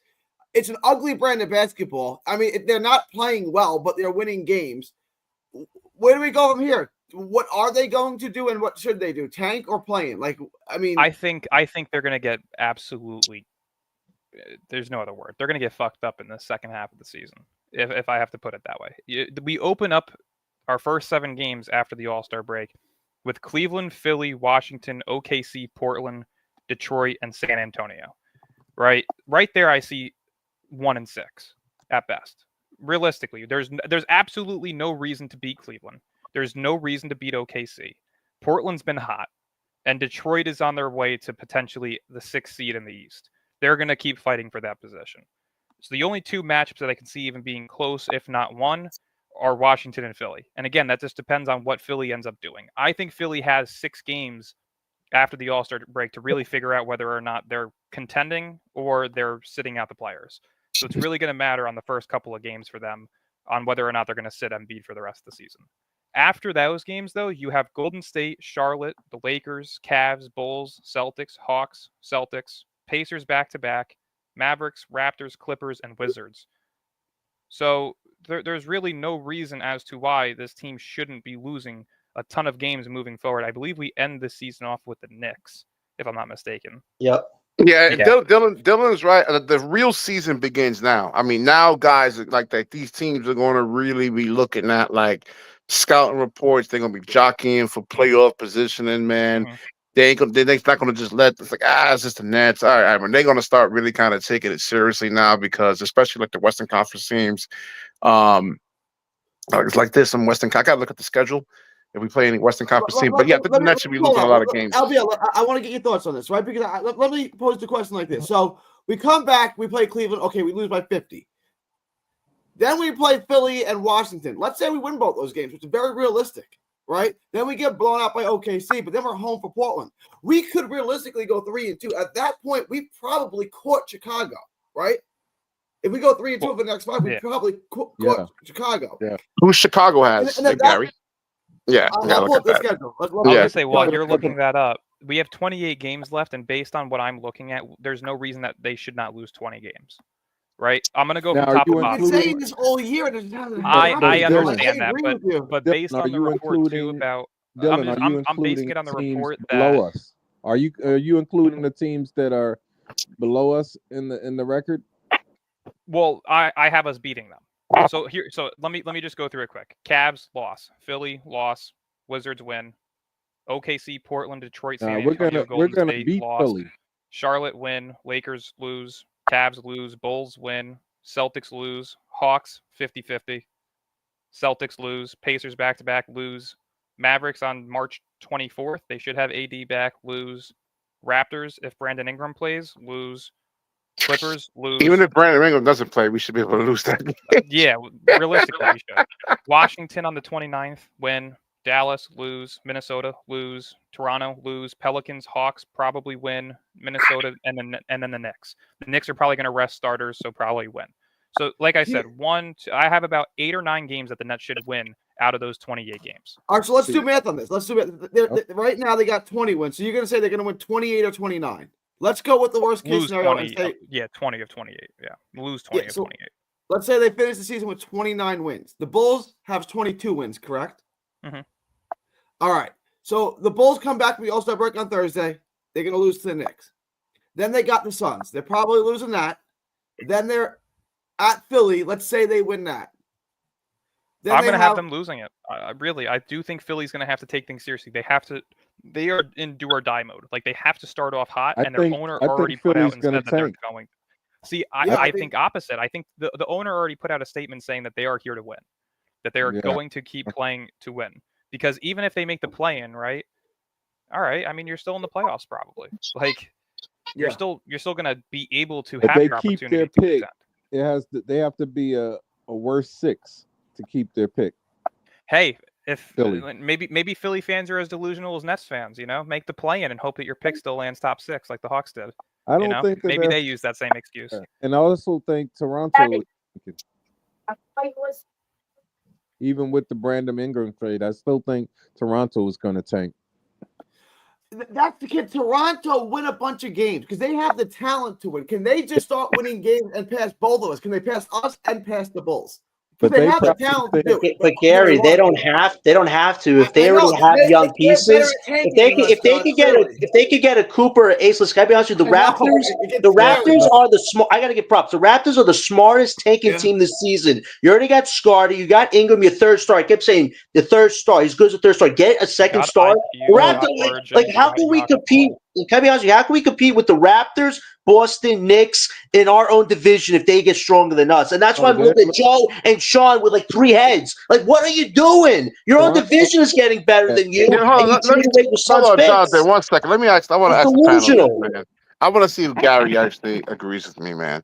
It's an ugly brand of basketball. I mean, they're not playing well, but they're winning games. Where do we go from here? What are they going to do, and what should they do? Tank or playing? Like, I mean, I think they're going to get absolutely. There's no other word. They're going to get fucked up in the second half of the season, if I have to put it that way. We open up our first 7 games after the All-Star break with Cleveland, Philly, Washington, OKC, Portland, Detroit, and San Antonio. Right there, I see 1-6 at best. Realistically, there's absolutely no reason to beat Cleveland. There's no reason to beat OKC. Portland's been hot, and Detroit is on their way to potentially the 6th seed in the East. They're going to keep fighting for that position. So the only two matchups that I can see even being close, if not one, are Washington and Philly. And again, that just depends on what Philly ends up doing. I think Philly has 6 games after the All-Star break to really figure out whether or not they're contending or they're sitting out the players. So it's really going to matter on the first couple of games for them on whether or not they're going to sit Embiid for the rest of the season. After those games, though, you have Golden State, Charlotte, the Lakers, Cavs, Bulls, Celtics, Hawks, Celtics, Pacers back-to-back, Mavericks, Raptors, Clippers, and Wizards. So there's really no reason as to why this team shouldn't be losing a ton of games moving forward. I believe we end this season off with the Knicks, if I'm not mistaken. Yep. Yeah, Yeah. Dylan's right. The real season begins now. I mean, now guys like that, these teams are going to really be looking at like scouting reports. They're going to be jockeying for playoff positioning, man. Mhm. They're not going to just let it's like it's just the Nets. All right, I mean, they're going to start really kind of taking it seriously now because especially like the Western Conference teams, it's like this. Some Western. I got to look at the schedule. If we play any Western Conference team, but yeah, the Nets should be losing a lot of games. LBL, I want to get your thoughts on this, right? Because let me pose the question like this. So we come back, we play Cleveland. Okay, we lose by 50. Then we play Philly and Washington. Let's say we win both those games, which is very realistic, right? Then we get blown out by OKC, but then we're home for Portland. We could realistically go 3-2. At that point, we probably caught Chicago, right? If we go 3-2 for the next 5, we probably caught Chicago. Yeah. Who Chicago has? And then Gary. Yeah, I'll gotta pull look up the at that. schedule. I was going Yeah. to say, while you're looking that up, we have 28 games left, and based on what I'm looking at, there's no reason that they should not lose 20 games. Right? I'm going to go Now, from are top you to We've bottom. been including- saying this all year. And it just hasn't I happened. understand I that, agree with you. but Dylan, based are on the you report too including- about Dylan, are you I'm basing including it on the teams report below that us? Are you including the teams that are below us in the record? well, I have us beating them. So let me just go through it quick. Cavs loss, Philly loss, Wizards win, OKC, Portland, Detroit, San We're Antonio, gonna Golden State beat loss, Philly. Charlotte win, Lakers lose, Cavs lose, Bulls win, Celtics lose, Hawks 50-50, Celtics lose, Pacers back-to-back lose, Mavericks on March 24th, they should have AD back, lose, Raptors, if Brandon Ingram plays, lose, Clippers lose. Even if Brandon Ingram doesn't play, we should be able to lose that game. Yeah, realistically, we should. Washington on the 29th, win. Dallas, lose. Minnesota, lose. Toronto, lose. Pelicans, Hawks, probably win. Minnesota, and then the Knicks. The Knicks are probably going to rest starters, so probably win. So, like I said, I have about 8 or 9 games that the Nets should win out of those 28 games. All right, so let's do math on this. Let's do it. Right now, they got 20 wins. So you're going to say they're going to win 28 or 29. Let's go with the worst case Lose scenario 20, and say, 20 of 28. Yeah, lose 20 of 28. let's say they finish the season with 29 wins. The Bulls have 22 wins, correct? Mhm. All right. So the Bulls come back from the All-Star break on Thursday. They're going to lose to the Knicks. Then they got the Suns. They're probably losing that. Then they're at Philly. Let's say they win that. Then I'm they going to have them losing it. I do think Philly's going to have to take things seriously. They are in do or die mode. Like they have to start off hot, and their owner already put out and said that they're going. See, I think opposite. I think the owner already put out a statement saying that they are here to win, that they are going to keep playing to win. Because even if they make the play-in, right? All right, I mean you're still in the playoffs probably. Like you're still going to be able to have they your keep opportunity their to pick. present. They have to be a worst 6 to keep their pick. Hey, if Philly. maybe Philly fans are as delusional as Nets fans, make the play-in and hope that your pick still lands top 6 like the Hawks did. I don't think that maybe they use that same excuse. And I also think Toronto, even with the Brandon Ingram trade, I still think Toronto is going to tank. That's the kid. Toronto win a bunch of games because they have the talent to win. Can they just start winning games and pass both of us? Can they pass us and pass the Bulls? But they they have the practice talent to it. do it. But Gary, they don't have to. If they I know, already have young they're better pieces, at tanking than us, if they John, could get clearly. if they could get a Cooper or Aceless, can I be honest with you? I know, it gets The scary. Raptors are the smart. I gotta give props. The Raptors are the smartest tanking Yeah. team this season. You already got Scarty, you got Ingram, your third star. I kept saying the third star. He's good as a third star. Get a second Got star. IQ, The got Raptors, margin, like how got can we Jokic. compete? Can I be honest with you? How can we compete with the Raptors, Boston, Knicks in our own division if they get stronger than us? And that's why Oh, I'm looking at Joe and Sean with like 3 heads. Like, what are you doing? Your own John- division is getting better than you. Yeah, hold And on. you trade away your Hold son's on, picks. Jonathan. 1 second. Let me ask. I want to It's ask the panel this, delusional. man. I want to see if Gary actually agrees with me, man.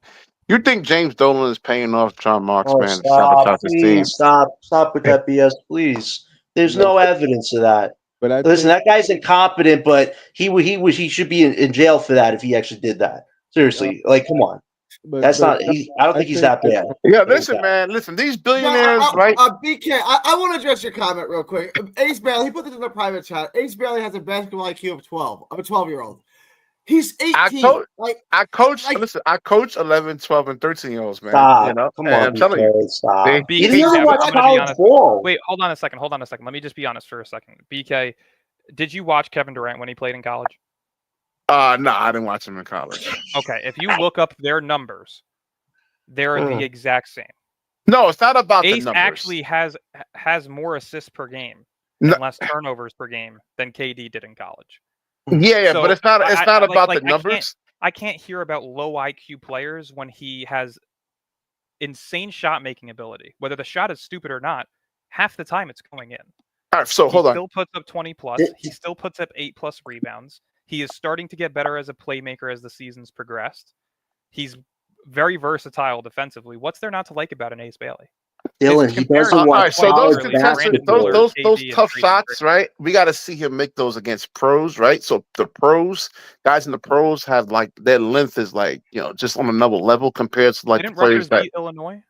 You think James Dolan is paying off John Marks, Oh, man, to stop, sabotage his team? please, stop with that BS, please. There's no evidence of that. But I Listen, think that guy's incompetent, but he should be in jail for that if he actually did that. Seriously, like, come on, that's not. I don't think he's that bad. Yeah, listen, man. Listen, these billionaires, right? BK, I want to address your comment real quick. Ace Bailey, he put this in the private chat. Ace Bailey has a basketball IQ of 12, of a 12-year-old. He's 18. I coach 11, 12, and 13-year-olds, man. Stop. You know, Come and on, I'm telling BK, you. stop. They- You BK, never I'm watch gonna be college honest. ball. Wait, hold on a second. Let me just be honest for a second. BK, did you watch Kevin Durant when he played in college? No, I didn't watch him in college. Okay, if you look up their numbers, they're the exact same. No, it's not about the Ace numbers. actually has more assists per game and No. less turnovers per game than KD did in college. Yeah, So, but it's not. It's not about the I numbers. I can't hear about low IQ players when he has insane shot making ability. Whether the shot is stupid or not, half the time it's going in. All right, so hold He on. still puts up 20 plus. He still puts up 8+ rebounds. He is starting to get better as a playmaker as the season's progressed. He's very versatile defensively. What's there not to like about an Ace Bailey? Dylan, he doesn't All watch right, so those college Brandon contested, Miller, basketball. those KD, and tough Draymond shots, right? We got to see him make those against pros, right? So the pros, guys in the pros have like their length is like just on another level compared to like the Didn't players Rutgers that beat Illinois?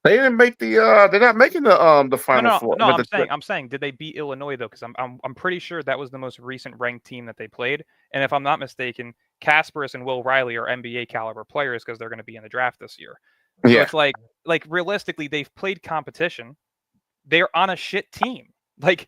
they didn't make the. They're not making the final four. No. But I'm saying, did they beat Illinois though? Because I'm pretty sure that was the most recent ranked team that they played. And if I'm not mistaken, Kasparis and Will Riley are NBA caliber players because they're going to be in the draft this year. So Yeah. it's like realistically, they've played competition. They're on a shit team. Like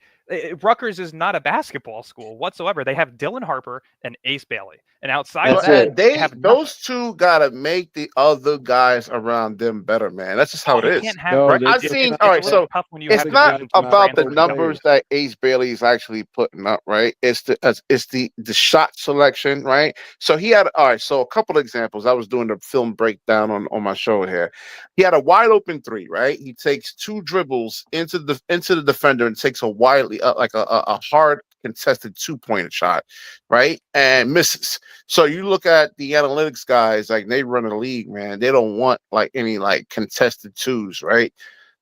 Rutgers is not a basketball school whatsoever. They have Dylan Harper and Ace Bailey, and outside of that, they have those two gotta make the other guys around them better, man. That's just how it is. Right? I've seen. All right, so it's not about the numbers that Ace Bailey is actually putting up, right? It's the shot selection, right? So he had So a couple of examples. I was doing the film breakdown on my show here. He had a wide open 3, right? He takes 2 dribbles into the defender and takes a widely like a hard contested 2-point shot, right? And misses. So you look at the analytics guys, like they run the league, man. They don't want like any like contested 2s, right?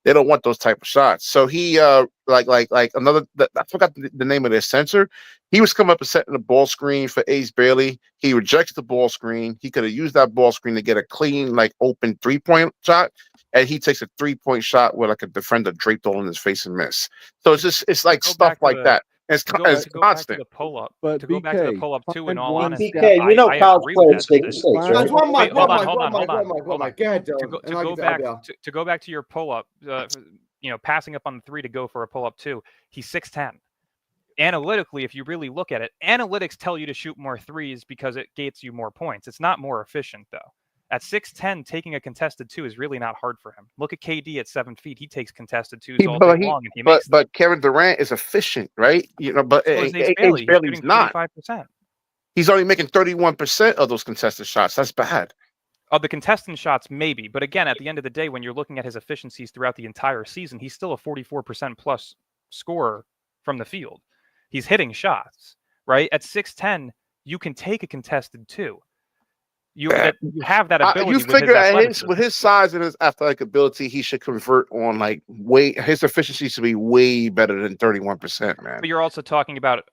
They don't want those type of shots. So he like another. I forgot the name of their censor. He was coming up and setting the ball screen for Ace Bailey. He rejects the ball screen. He could have used that ball screen to get a clean, like open 3-point shot. And he takes a 3-point shot with like a defender draped all in his face and miss. So it's like stuff like that. It's constant. But to go back to the pull up too, in all honesty, BK, you know college players make mistakes, right? Hold on. Go ahead, Dylan. To go back to your pull up, passing up on the 3 to go for a pull up 2. He's 6'10". Analytically, if you really look at it, analytics tell you to shoot more 3s because it gets you more points. It's not more efficient though. At 6'10", taking a contested 2 is really not hard for him. Look at KD at 7 feet; he takes contested 2s all day long, and he makes. But Kevin Durant is efficient, right? But Ace Bailey's not. 35%. He's only making 31% of those contested shots. That's bad. Of the contested shots, maybe, but again, at the end of the day, when you're looking at his efficiencies throughout the entire season, he's still a 44% plus scorer from the field. He's hitting shots, right? At 6'10", you can take a contested 2. You have that ability. You figure with his size and his athletic ability, he should convert on his efficiency should be way better than 31%, man. But you're also talking about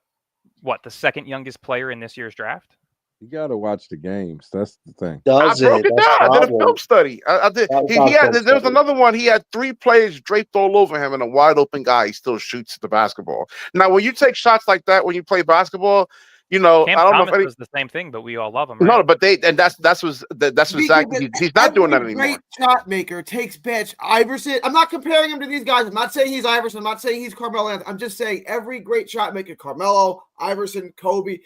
the second youngest player in this year's draft. You gotta watch the games. That's the thing. I broke it down. I did a film study. I did. There was another one. He had 3 players draped all over him, and a wide open guy. He still shoots the basketball. Now, when you take shots like that when you play basketball, You know, Cam I don't Thomas know if any. does the same thing, but we all love him. No, Right? but that's exactly he's not doing that Every anymore. great shot maker takes bench. Iverson. I'm not comparing him to these guys. I'm not saying he's Iverson. I'm not saying he's Carmelo Anthony. I'm just saying every great shot maker, Carmelo, Iverson, Kobe,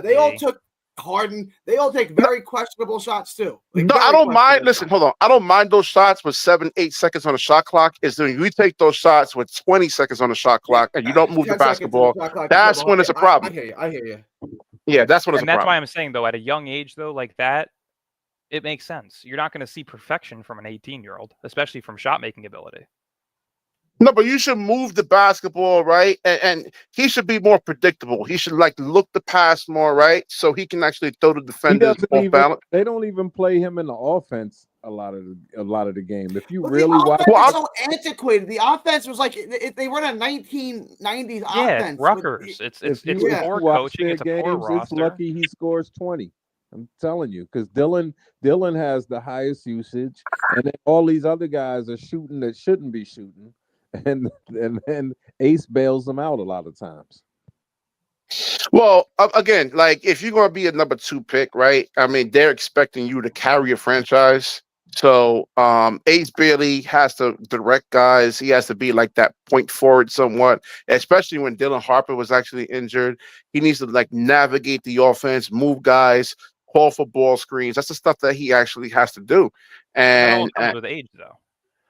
they all took Harden. They all take very questionable shots too. Like, No, I very don't mind. questionable Listen, shots. hold on. I don't mind those shots with 7-8 seconds on the shot clock. Is when you take those shots with 20 seconds on the shot clock and you don't move the 10 seconds on basketball. the shot clock. That's when it's a problem. I hear you. I hear you. Yeah, that's when it's And a that's why problem. I'm saying though, at a young age though, like that, it makes sense. You're not going to see perfection from an 18-year-old, especially from shot making ability. No, but you should move the basketball, right? And he should be more predictable. He should like look the pass more, right? So he can actually throw the He defenders doesn't off even. balance. They don't even play him in the offense a lot of the game. If you But really the watch, offense is so antiquated. The offense was like they run a 1990s Yeah, offense. Rutgers. It's if you poor watch coaching. their It's a poor games, it's roster. lucky he scores 20. I'm telling you, because Dylan has the highest usage, and then all these other guys are shooting that shouldn't be shooting, and then Ace bails them out a lot of times. Well, again, like if you're going to be a number 2 pick, right? I mean, they're expecting you to carry a franchise. So Ace Bailey has to direct guys. He has to be like that point forward somewhat, especially when Dylan Harper was actually injured. He needs to like navigate the offense, move guys, call for ball screens. That's the stuff that he actually has to do. That all And comes with age, though.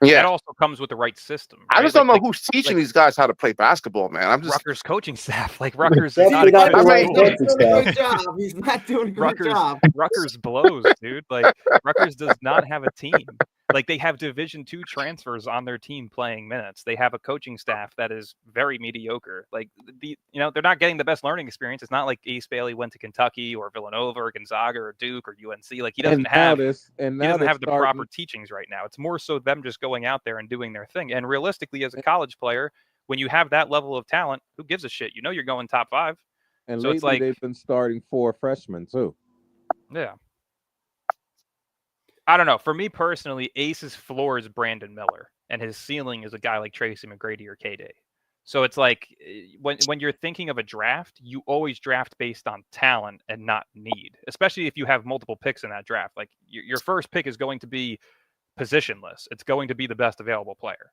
yeah, That also comes with the right system. I right? just don't know Like who's teaching like these guys how to play basketball, man. I'm just Rutgers coaching staff. Like Rutgers is not Definitely not the equipped. right He's coaching not doing a staff. great job. He's not doing a great Rutgers, job. Rutgers blows, dude. Like Rutgers does not have a team. Like they have Division II transfers on their team playing minutes. They have a coaching staff that is very mediocre. Like they're not getting the best learning experience. It's not like Ace Bailey went to Kentucky or Villanova or Gonzaga or Duke or UNC. Like he doesn't have the proper teachings right now. It's more so them just going out there and doing their thing. And realistically, as a college player, when you have that level of talent, who gives a shit? You know you're going top 5. And so lately it's like they've been starting 4 freshmen too. Yeah. I don't know. For me personally, Ace's floor is Brandon Miller, and his ceiling is a guy like Tracy McGrady or KD. So it's like when you're thinking of a draft, you always draft based on talent and not need, especially if you have multiple picks in that draft. Like your first pick is going to be positionless. It's going to be the best available player.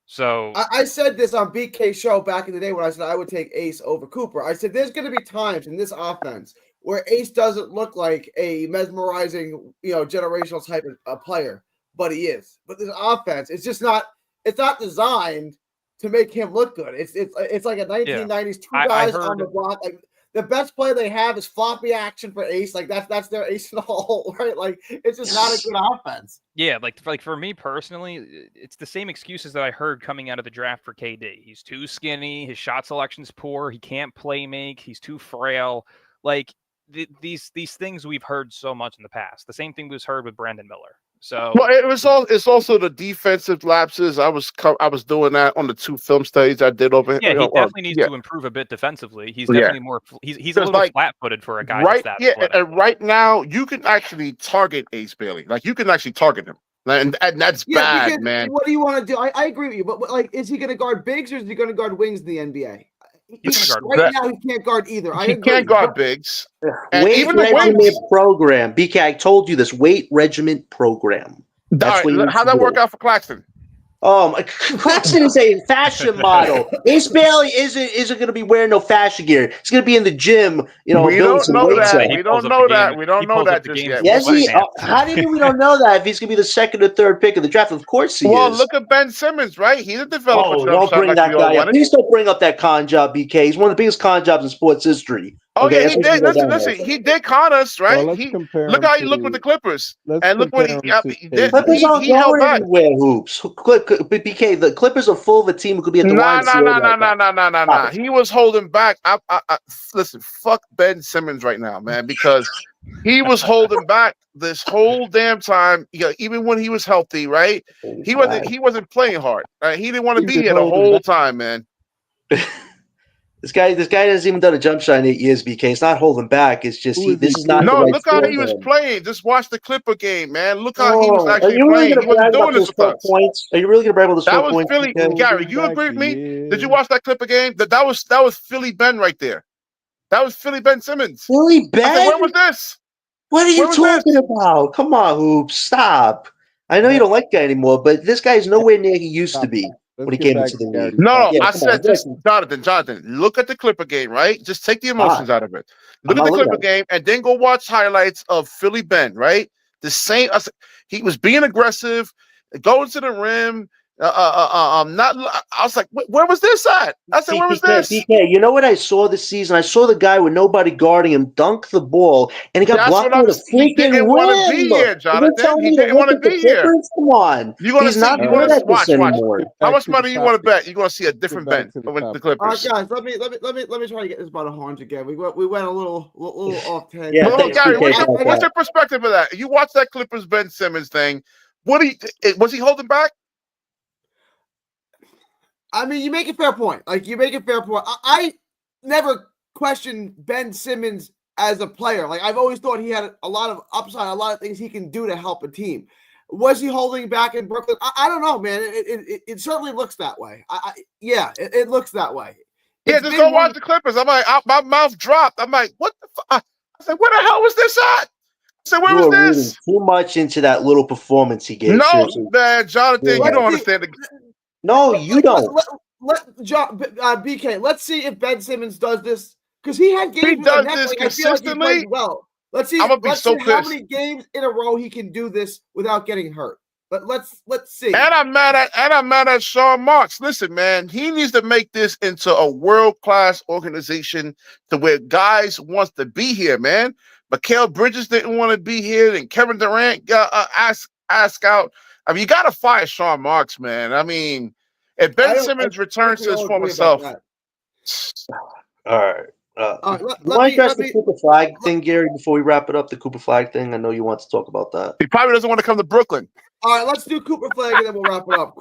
So I said this on BK show back in the day when I said I would take Ace over Cooper. I said there's going to be times in this offense where Ace doesn't look like a mesmerizing, generational type of player, but he is. But this offense, it's not designed to make him look good. It's like a 1990s two guys on the block. Like the best play they have is floppy action for Ace. Like that's their ace in the hole, right? Like it's just not a good offense. Yeah, like for me personally, it's the same excuses that I heard coming out of the draft for KD. He's too skinny, his shot selection's poor, he can't play make, he's too frail. Like these things we've heard so much in the past. The same thing was heard with Brandon Miller. So well, it's also the defensive lapses. I was doing that on the 2 film studies I did over. Yeah, he definitely needs to improve a bit defensively. He's definitely more. He's a little flat-footed for a guy. Right? That's that yeah, athletic. and right now you can actually target Ace Bailey. Like you can actually target him, and that's bad, man. What do you want to do? I agree with you, but like, is he going to guard bigs or is he going to guard wings in the NBA? Now he can't guard either. He can't guard bigs. And Weight even the regiment wings. program. BK, I told you this weight regiment program. All right, how'd that work out for Claxton? Claxton is a fashion model. Ace Bailey isn't going to be wearing no fashion gear. He's going to be in the gym. We don't know that. We don't know that. We don't know that just yet. Yes, how do you mean we don't know that if he's going to be the 2nd or 3rd pick of the draft? Of course he is. Well, look at Ben Simmons, right? He's a developer. Don't bring that guy up. Please don't bring up that con job, BK. He's one of the biggest con jobs in sports history. Oh yeah, he did. Listen. He did con us, right? Well, look how he looked with the Clippers, and look what he did. Clippers aren't He held going back. anywhere. Hoops. BK. The Clippers are full of a team who could be at the YMCA. No. He was holding back. Listen, fuck Ben Simmons right now, man, because he was holding back this whole damn time. Even when he was healthy, right? He wasn't playing hard. Right? He didn't want to be here the whole time, man. This guy hasn't even done a jump shot in 8 years, BK. It's not holding back. It's just this is not. No, the right look how he was playing. Just watch the Clipper game, man. Look how he was Are actually you really playing. He wasn't doing this with us. points? Are you really going to brag about the That score was points? Philly. Gary, you agree with me? Did you watch that Clipper game? That was Philly Ben right there. That was Philly Ben Simmons. Philly I said, Ben? when was this? What are you When was talking this? about? Come on, Hoops. Stop. I know you don't like that anymore, but this guy's nowhere near he used to be when he Let's get came back into the to Gary. league. No, Yeah, I come on. said just Jonathan, look at the Clipper game, right? Just take the emotions out of it. Look I'm at the not looking Clipper at it. game and then go watch highlights of Philly Ben, right? The same. He was being aggressive, going to the rim. Not. I was like, where was this at? I said, where was this? BK, you know what I saw this season? I saw the guy with nobody guarding him dunk the ball, and he got That's blocked what I'm. with a He freaking didn't want to be rim. here, You're Jonathan. telling He me to didn't look want to at the be here. Clippers? Come on. You're gonna He's see. not You're good gonna at this anymore. How much Back to money the you want to topic. bet? You're gonna see a different back Ben to the with the topic. All right, Clippers. guys, let me try to get this about 100 again. We went a little off tangent. Yeah, But thanks, Gary, BK. what's your perspective of that? You watch that Clippers Ben Simmons thing. What was he holding back? I mean, you make a fair point. Like, you make a fair point. I never questioned Ben Simmons as a player. Like, I've always thought he had a lot of upside, a lot of things he can do to help a team. Was he holding back in Brooklyn? I don't know, man. It certainly looks that way. It looks that way. Yeah, It's just been go watch the Clippers. I'm like, my mouth dropped. I'm like, what the fuck? I said, where the hell was this at? I said, where You was were reading this? too much into that little performance he gave. No, Seriously. man, Jonathan, Yeah. you don't understand. No, you don't. BK, let's see if Ben Simmons does this, because he had games He with the does Nets. this Like, I feel like he consistently. played well. Let's see. I'm gonna be Let's so see how pissed. many games in a row he can do this without getting hurt. But let's see. And I'm mad at Sean Marks. Listen, man, he needs to make this into a world-class organization to where guys wants to be here, man. Mikal Bridges didn't want to be here, and Kevin Durant got ask out. I mean, you got to fire Sean Marks, man. I mean, if Ben Simmons returns to his former self. All right. All right, you want to address the Cooper Flag thing, Gary, before we wrap it up? The Cooper Flag thing. I know you want to talk about that. He probably doesn't want to come to Brooklyn. All right, let's do Cooper Flag and then we'll wrap it up.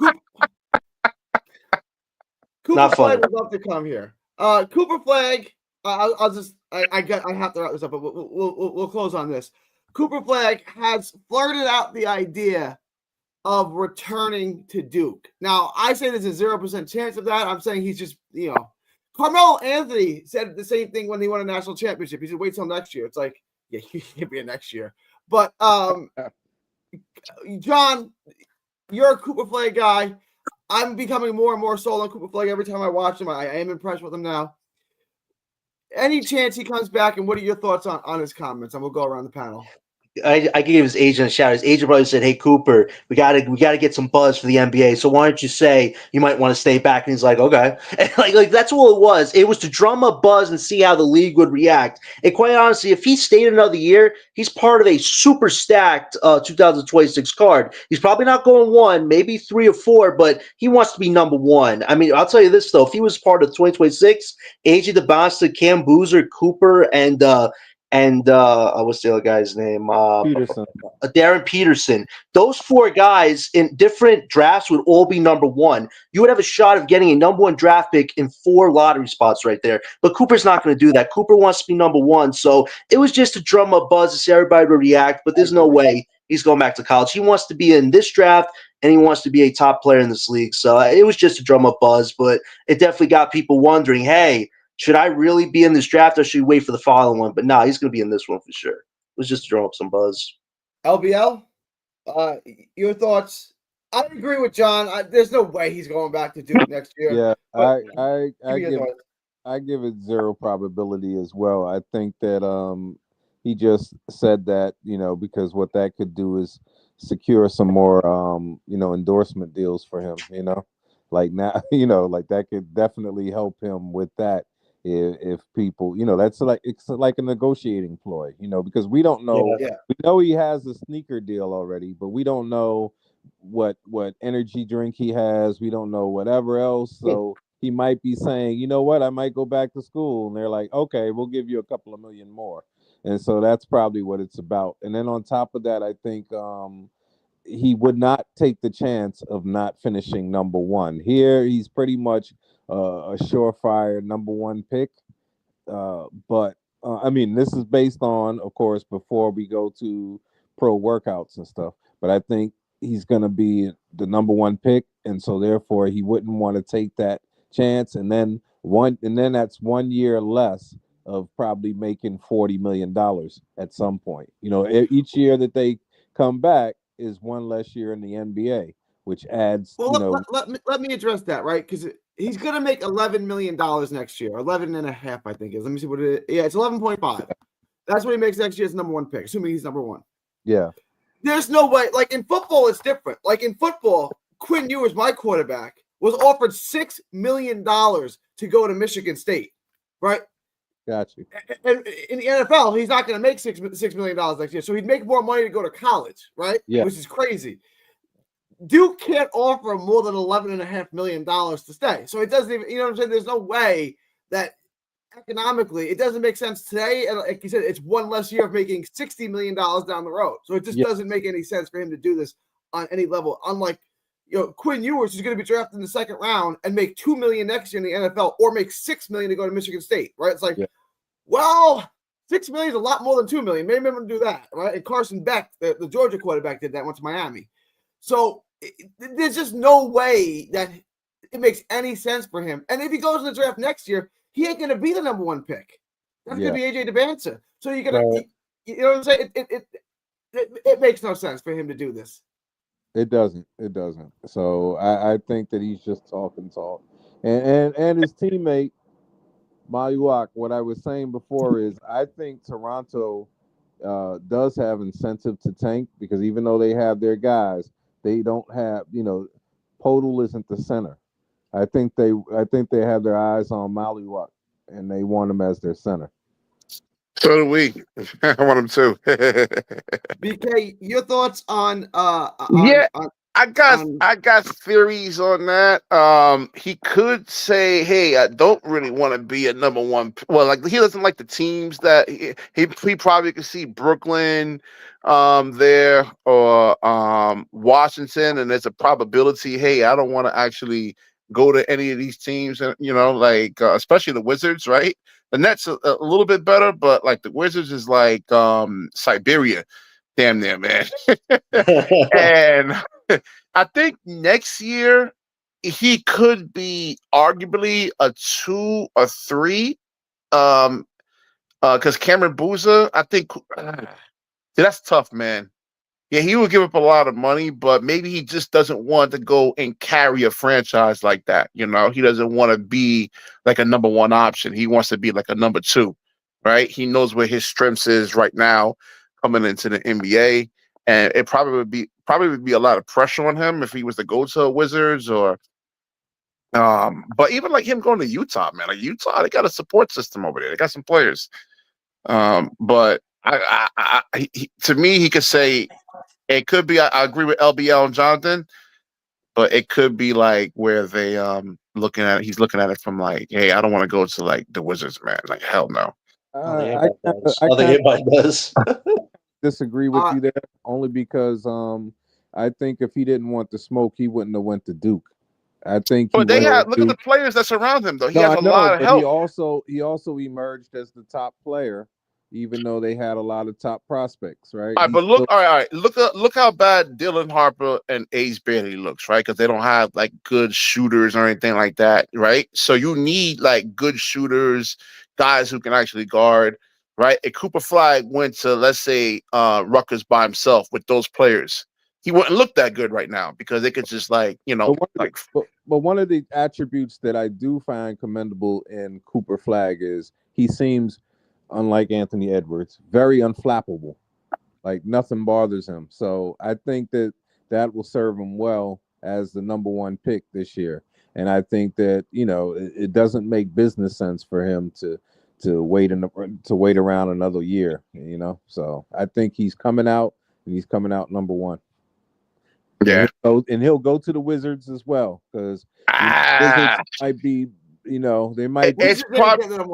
Cooper Not funny. Flag would love to come here. Cooper Flag. I have to wrap this up, but we'll close on this. Cooper Flag has flirted out the idea of returning to Duke. Now, I say there's a 0% chance of that. I'm saying he's just, Carmelo Anthony said the same thing when he won a national championship. He said, wait till next year. It's like, yeah, he can't be a next year. But John, you're a Cooper Flag guy. I'm becoming more and more sold on Cooper Flag every time I watch him. I am impressed with him now. Any chance he comes back, and what are your thoughts on his comments? And we'll go around the panel. I gave his agent a shout. His agent probably said, "Hey Cooper, we gotta get some buzz for the NBA. So why don't you say you might want to stay back?" And he's like, "Okay." And like that's all it was. It was to drum up buzz and see how the league would react. And quite honestly, if he stayed another year, he's part of a super stacked 2026 card. He's probably not going 1, maybe 3 or 4, but he wants to be number 1. I mean, I'll tell you this though: if he was part of 2026, AJ DeBosta, Cam Boozer, Cooper, and what's the other guy's name? Peterson. Darren Peterson. Those 4 guys in different drafts would all be number 1. You would have a shot of getting a number 1 draft pick in 4 lottery spots right there. But Cooper's not going to do that. Cooper wants to be number 1. So it was just to drum up buzz to see everybody would react. But there's no way he's going back to college. He wants to be in this draft, and he wants to be a top player in this league. So it was just to drum up buzz. But it definitely got people wondering, hey, should I really be in this draft or should we wait for the following one? But he's going to be in this one for sure. It was just to draw up some buzz. LBL, your thoughts? I agree with John. There's no way he's going back to Duke next year. Yeah, But I give it 0 probability as well. I think that he just said that, because what that could do is secure some more endorsement deals for him, like now, like that could definitely help him with that. If people, that's it's like a negotiating ploy, because we don't know. Yeah. We know he has a sneaker deal already, but we don't know what energy drink he has. We don't know whatever else. So he might be saying, you know what, I might go back to school, and they're like, okay, we'll give you a couple of million more. And so that's probably what it's about. And then on top of that, I think he would not take the chance of not finishing number 1. Here, he's pretty much a surefire number 1 pick. But I mean, this is based on, of course, before we go to pro workouts and stuff. But I think he's going to be the number 1 pick, and so therefore he wouldn't want to take that chance. And then that's 1 year less of probably making $40 million at some point. You know, each year that they come back is one less year in the NBA, which adds, Well, you know, let me address that, right? Because he's going to make $11 million next year, 11 and a half, I think is. Let me see what it is. Yeah, it's 11.5. That's what he makes next year as number one pick, assuming he's number one. yeah. There's no way. Like in football, it's different. Like in football, Quinn Ewers, my quarterback, was offered $6 million to go to Michigan State, right? Got you. And in the NFL, he's not going to make $6 million next year. So he'd make more money to go to college, right? Yeah. Which is crazy. Duke can't offer him more than $11.5 million to stay. So it doesn't even, you know what I'm saying? There's no way that economically it doesn't make sense today. And like you said, it's one less year of making $60 million down the road. So it just doesn't make any sense for him to do this on any level. Unlike, you know, Quinn Ewers is going to be drafted in the second round and make $2 million next year in the NFL, or make $6 million to go to Michigan State, right? It's like, well, $6 million is a lot more than $2 million. Maybe I'm going to do that, right? And Carson Beck, the Georgia quarterback, did that, went to Miami. So there's just no way that it makes any sense for him. And if he goes to the draft next year, he ain't going to be the number one pick. That's going to be AJ DeBanza. So you're going to, you know what I'm saying? It makes no sense for him to do this. It doesn't. So I think that he's just talking talk. And his teammate, Mayuak, what I was saying before is I think Toronto does have incentive to tank, because even though they have their guys, they don't have, you know, Podol isn't the center. I think they have their eyes on Mayuak, and they want him as their center. So do we. I want him too. BK, your thoughts on I got theories on that. He could say, "Hey, I don't really want to be a number one." Well, like he doesn't like the teams that he probably could see Brooklyn, there, or Washington, and there's a probability. Hey, I don't want to actually go to any of these teams, and you know, like especially the Wizards, right? The Nets a little bit better, but like the Wizards is like Siberia, damn near, man. And I think next year he could be arguably a 2 or 3. Because Cameron Boozer, I think that's tough, man. Yeah, he would give up a lot of money, but maybe he just doesn't want to go and carry a franchise like that. You know, he doesn't want to be like a number one option. He wants to be like a number 2, right? He knows where his strengths is right now coming into the NBA. And it probably would be a lot of pressure on him if he was to go to Wizards or but even like him going to Utah, man. Like Utah, they got a support system over there. They got some players. But to me, he could say it could be. I agree with LBL and Jonathan, but it could be like where they he's looking at it from like, hey, I don't want to go to like the Wizards, man. Like hell no. I think everybody does. Disagree with you there, only because I think if he didn't want the smoke, he wouldn't have went to Duke. I think. But look at the players that surround him, though. He has a lot of help. He also emerged as the top player, even though they had a lot of top prospects, right? All right, but look, all right. Look how bad Dylan Harper and Ace Bailey looks, right? Because they don't have like good shooters or anything like that, right? So you need like good shooters, guys who can actually guard. Right, if Cooper Flag went to, let's say, Rutgers by himself with those players, he wouldn't look that good right now because they could just like, you know, But one of the attributes that I do find commendable in Cooper Flag is he seems, unlike Anthony Edwards, very unflappable. Like nothing bothers him. So I think that will serve him well as the number one pick this year. And I think that, you know, it doesn't make business sense for him to wait around another year, you know. So I think he's coming out, and he's coming out number one. Yeah, and he'll go to the Wizards as well, because Wizards might be, you know, they might. It's probably the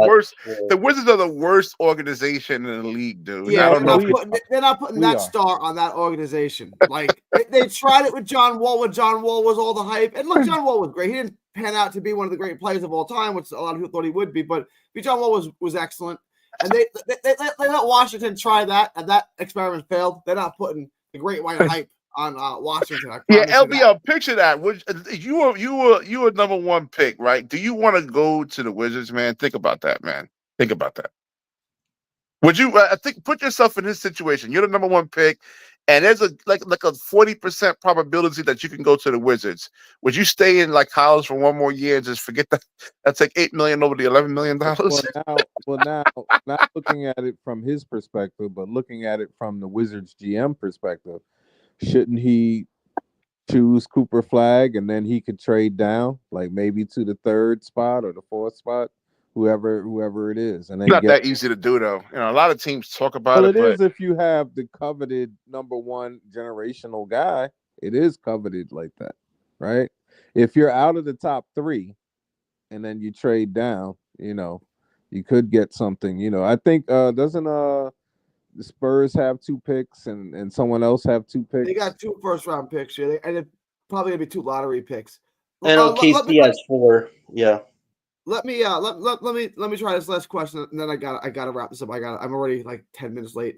worst. The Wizards are the worst organization in the league, dude. Yeah, they're not putting that star on that organization. Like they tried it with John Wall when John Wall was all the hype, and look, John Wall was great. He didn't pan out to be one of the great players of all time, which a lot of people thought he would be, but John Wall was excellent. And they let Washington try that, and that experiment failed. They're not putting the great white hype on Washington. I Yeah, promise you that. LBL, picture that. You were number one pick, right? Do you want to go to the Wizards, man? Think about that, man. Think about that. Would you? I think put yourself in his situation. You're the number one pick, and there's a like a 40% probability that you can go to the Wizards. Would you stay in like college for one more year and just forget that? That's like $8 million over the $11 million. Now, not looking at it from his perspective, but looking at it from the Wizards GM perspective, shouldn't he choose Cooper Flag and then he could trade down, like maybe to the third spot or the fourth spot, whoever it is, and then Not that easy to do, though. You know, a lot of teams talk about Well, it, it but is if you have the coveted number one generational guy. It is coveted like that, right? If you're out of the top three, and then you trade down, you could get something. I think doesn't the Spurs have 2 picks and someone else have 2 picks? They got 2 first-round picks here, and it's probably gonna be 2 lottery picks. And OKC has 4. Yeah. Let me try this last question, and then I gotta wrap this up. I'm already like 10 minutes late.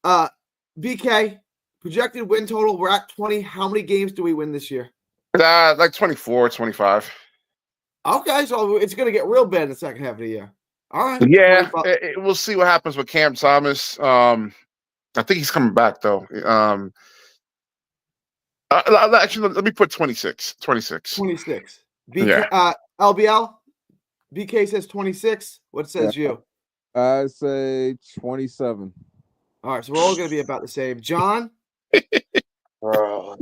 BK, projected win total. We're at 20. How many games do we win this year? like 24, 25. Okay, so it's gonna get real bad in the second half of the year. All right. Yeah, we'll see what happens with Cam Thomas. I think he's coming back though. Actually, let me put 26. 26. 26. BK, LBL. BK says 26. What says you? I say 27. All right, so we're all going to be about the same. John? How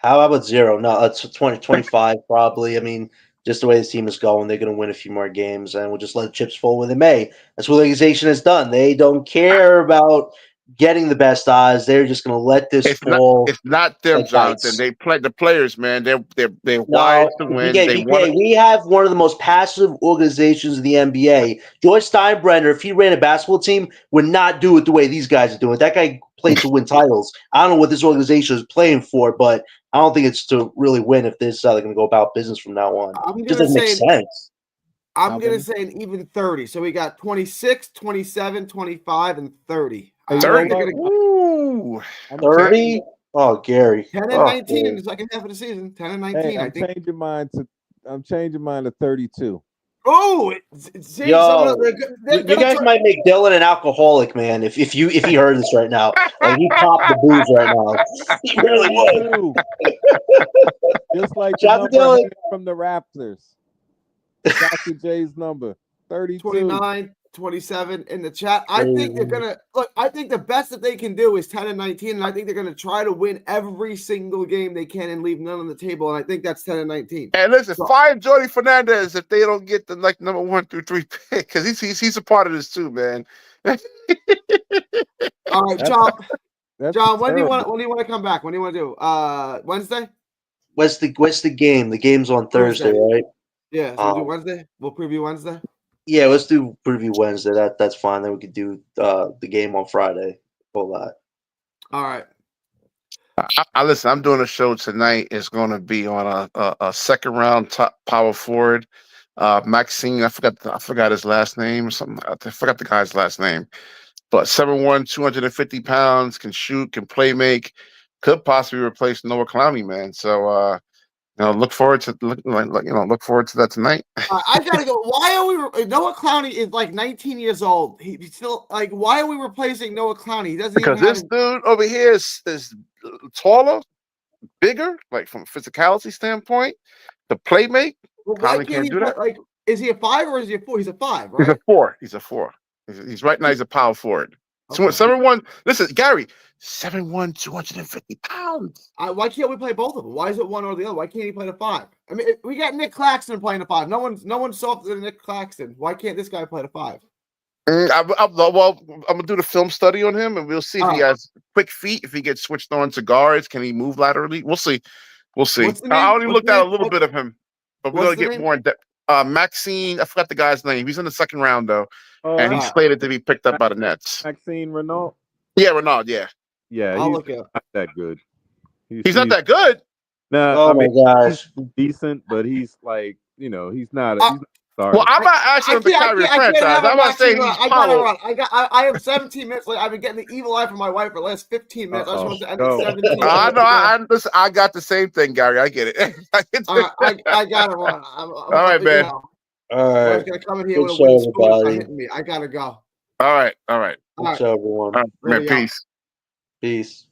about 0? No, that's 20, 25 probably. I mean, just the way this team is going, they're going to win a few more games, and we'll just let the chips fall where they may. That's what the organization has done. They don't care about getting the best odds. They're just going to let this fall. It's not them, like Jonathan. dice. They play the players, man. They're wired to win. We have one of the most passive organizations in the NBA. George Steinbrenner, if he ran a basketball team, would not do it the way these guys are doing it. That guy plays to win titles. I don't know what this organization is playing for, but I don't think it's to really win if this is how they're going to go about business from now on. It just doesn't make sense. I'm going to say an even 30. So we got 26, 27, 25, and 30. 30. Ooh, 30? Oh, Gary. 10 and 19 in the second half of the season. 10 and 19. Hey, I'm changing mine to 32. Oh, see, yo, you guys might make Dylan an alcoholic, man. If he heard this right now, like he popped the booze right now. He really would. Just like the number from the Raptors. Dr. J's number 32. 29, 27 in the chat. I think they're gonna look. I think the best that they can do is 10 and 19, and I think they're gonna try to win every single game they can and leave none on the table. And I think that's 10 and 19. And listen, fire Jordy Fernandez if they don't get the number 1 through 3 pick, because he's a part of this too, man. All right, John. When do you want to come back? When do you want to do? Wednesday. What's the game? The game's on Thursday, right? Yeah, so we'll do Wednesday. We'll preview Wednesday. Yeah, let's do preview Wednesday. That's fine. Then we could do the game on Friday. All that. All right. Listen, I'm doing a show tonight. It's going to be on a second round top power forward, Maxine. I forgot his last name or something. I forgot the guy's last name. But 7'1", 250 pounds, can shoot, can play make, could possibly replace Noah Clowney, man. So look forward to that tonight. I gotta go. Why are we? Noah Clowney is like 19 years old. He's still like. Why are we replacing Noah Clowney? He doesn't because this dude over here is taller, bigger, like from a physicality standpoint. The play make. Well, why can't he do that? Like, is he a 5 or is he a 4? He's a 5, right? He's a 4. He's right now. He's a power forward. Okay. 7'1". Listen, Gary. 7'1", 250 pounds. Why can't we play both of them? Why is it one or the other? Why can't he play the 5? I mean, we got Nick Claxton playing the 5. No one's softer than Nick Claxton. Why can't this guy play the 5? I'm gonna do the film study on him, and we'll see if he has quick feet. If he gets switched on to guards, can he move laterally? We'll see. I already looked at a little bit of him, but we're gonna get more in depth. Maxine, I forgot the guy's name. He's in the second round though, and he's slated to be picked up by the Nets. Maxine Renaud. Yeah, Renaud. Yeah. Yeah, he's not that good. He's not that good. No, oh my gosh, he's decent, but he's like, he's not. Sorry. Well, I'm not asking him to carry a franchise. I'm not saying he's I gotta Paulo. run. I am 17 minutes late. I've been getting the evil eye from my wife for the last 15 minutes. I just want to end Go. in 17 minutes. I know. Listen, I got the same thing, Gary. I get it. I gotta run. All right, man. All I'm right. gonna come in here Good with a show, wooden spoon and start everybody. hitting me. I gotta go. All right. All right. All Good right. show, everyone. All right, man. Really, Peace. Peace.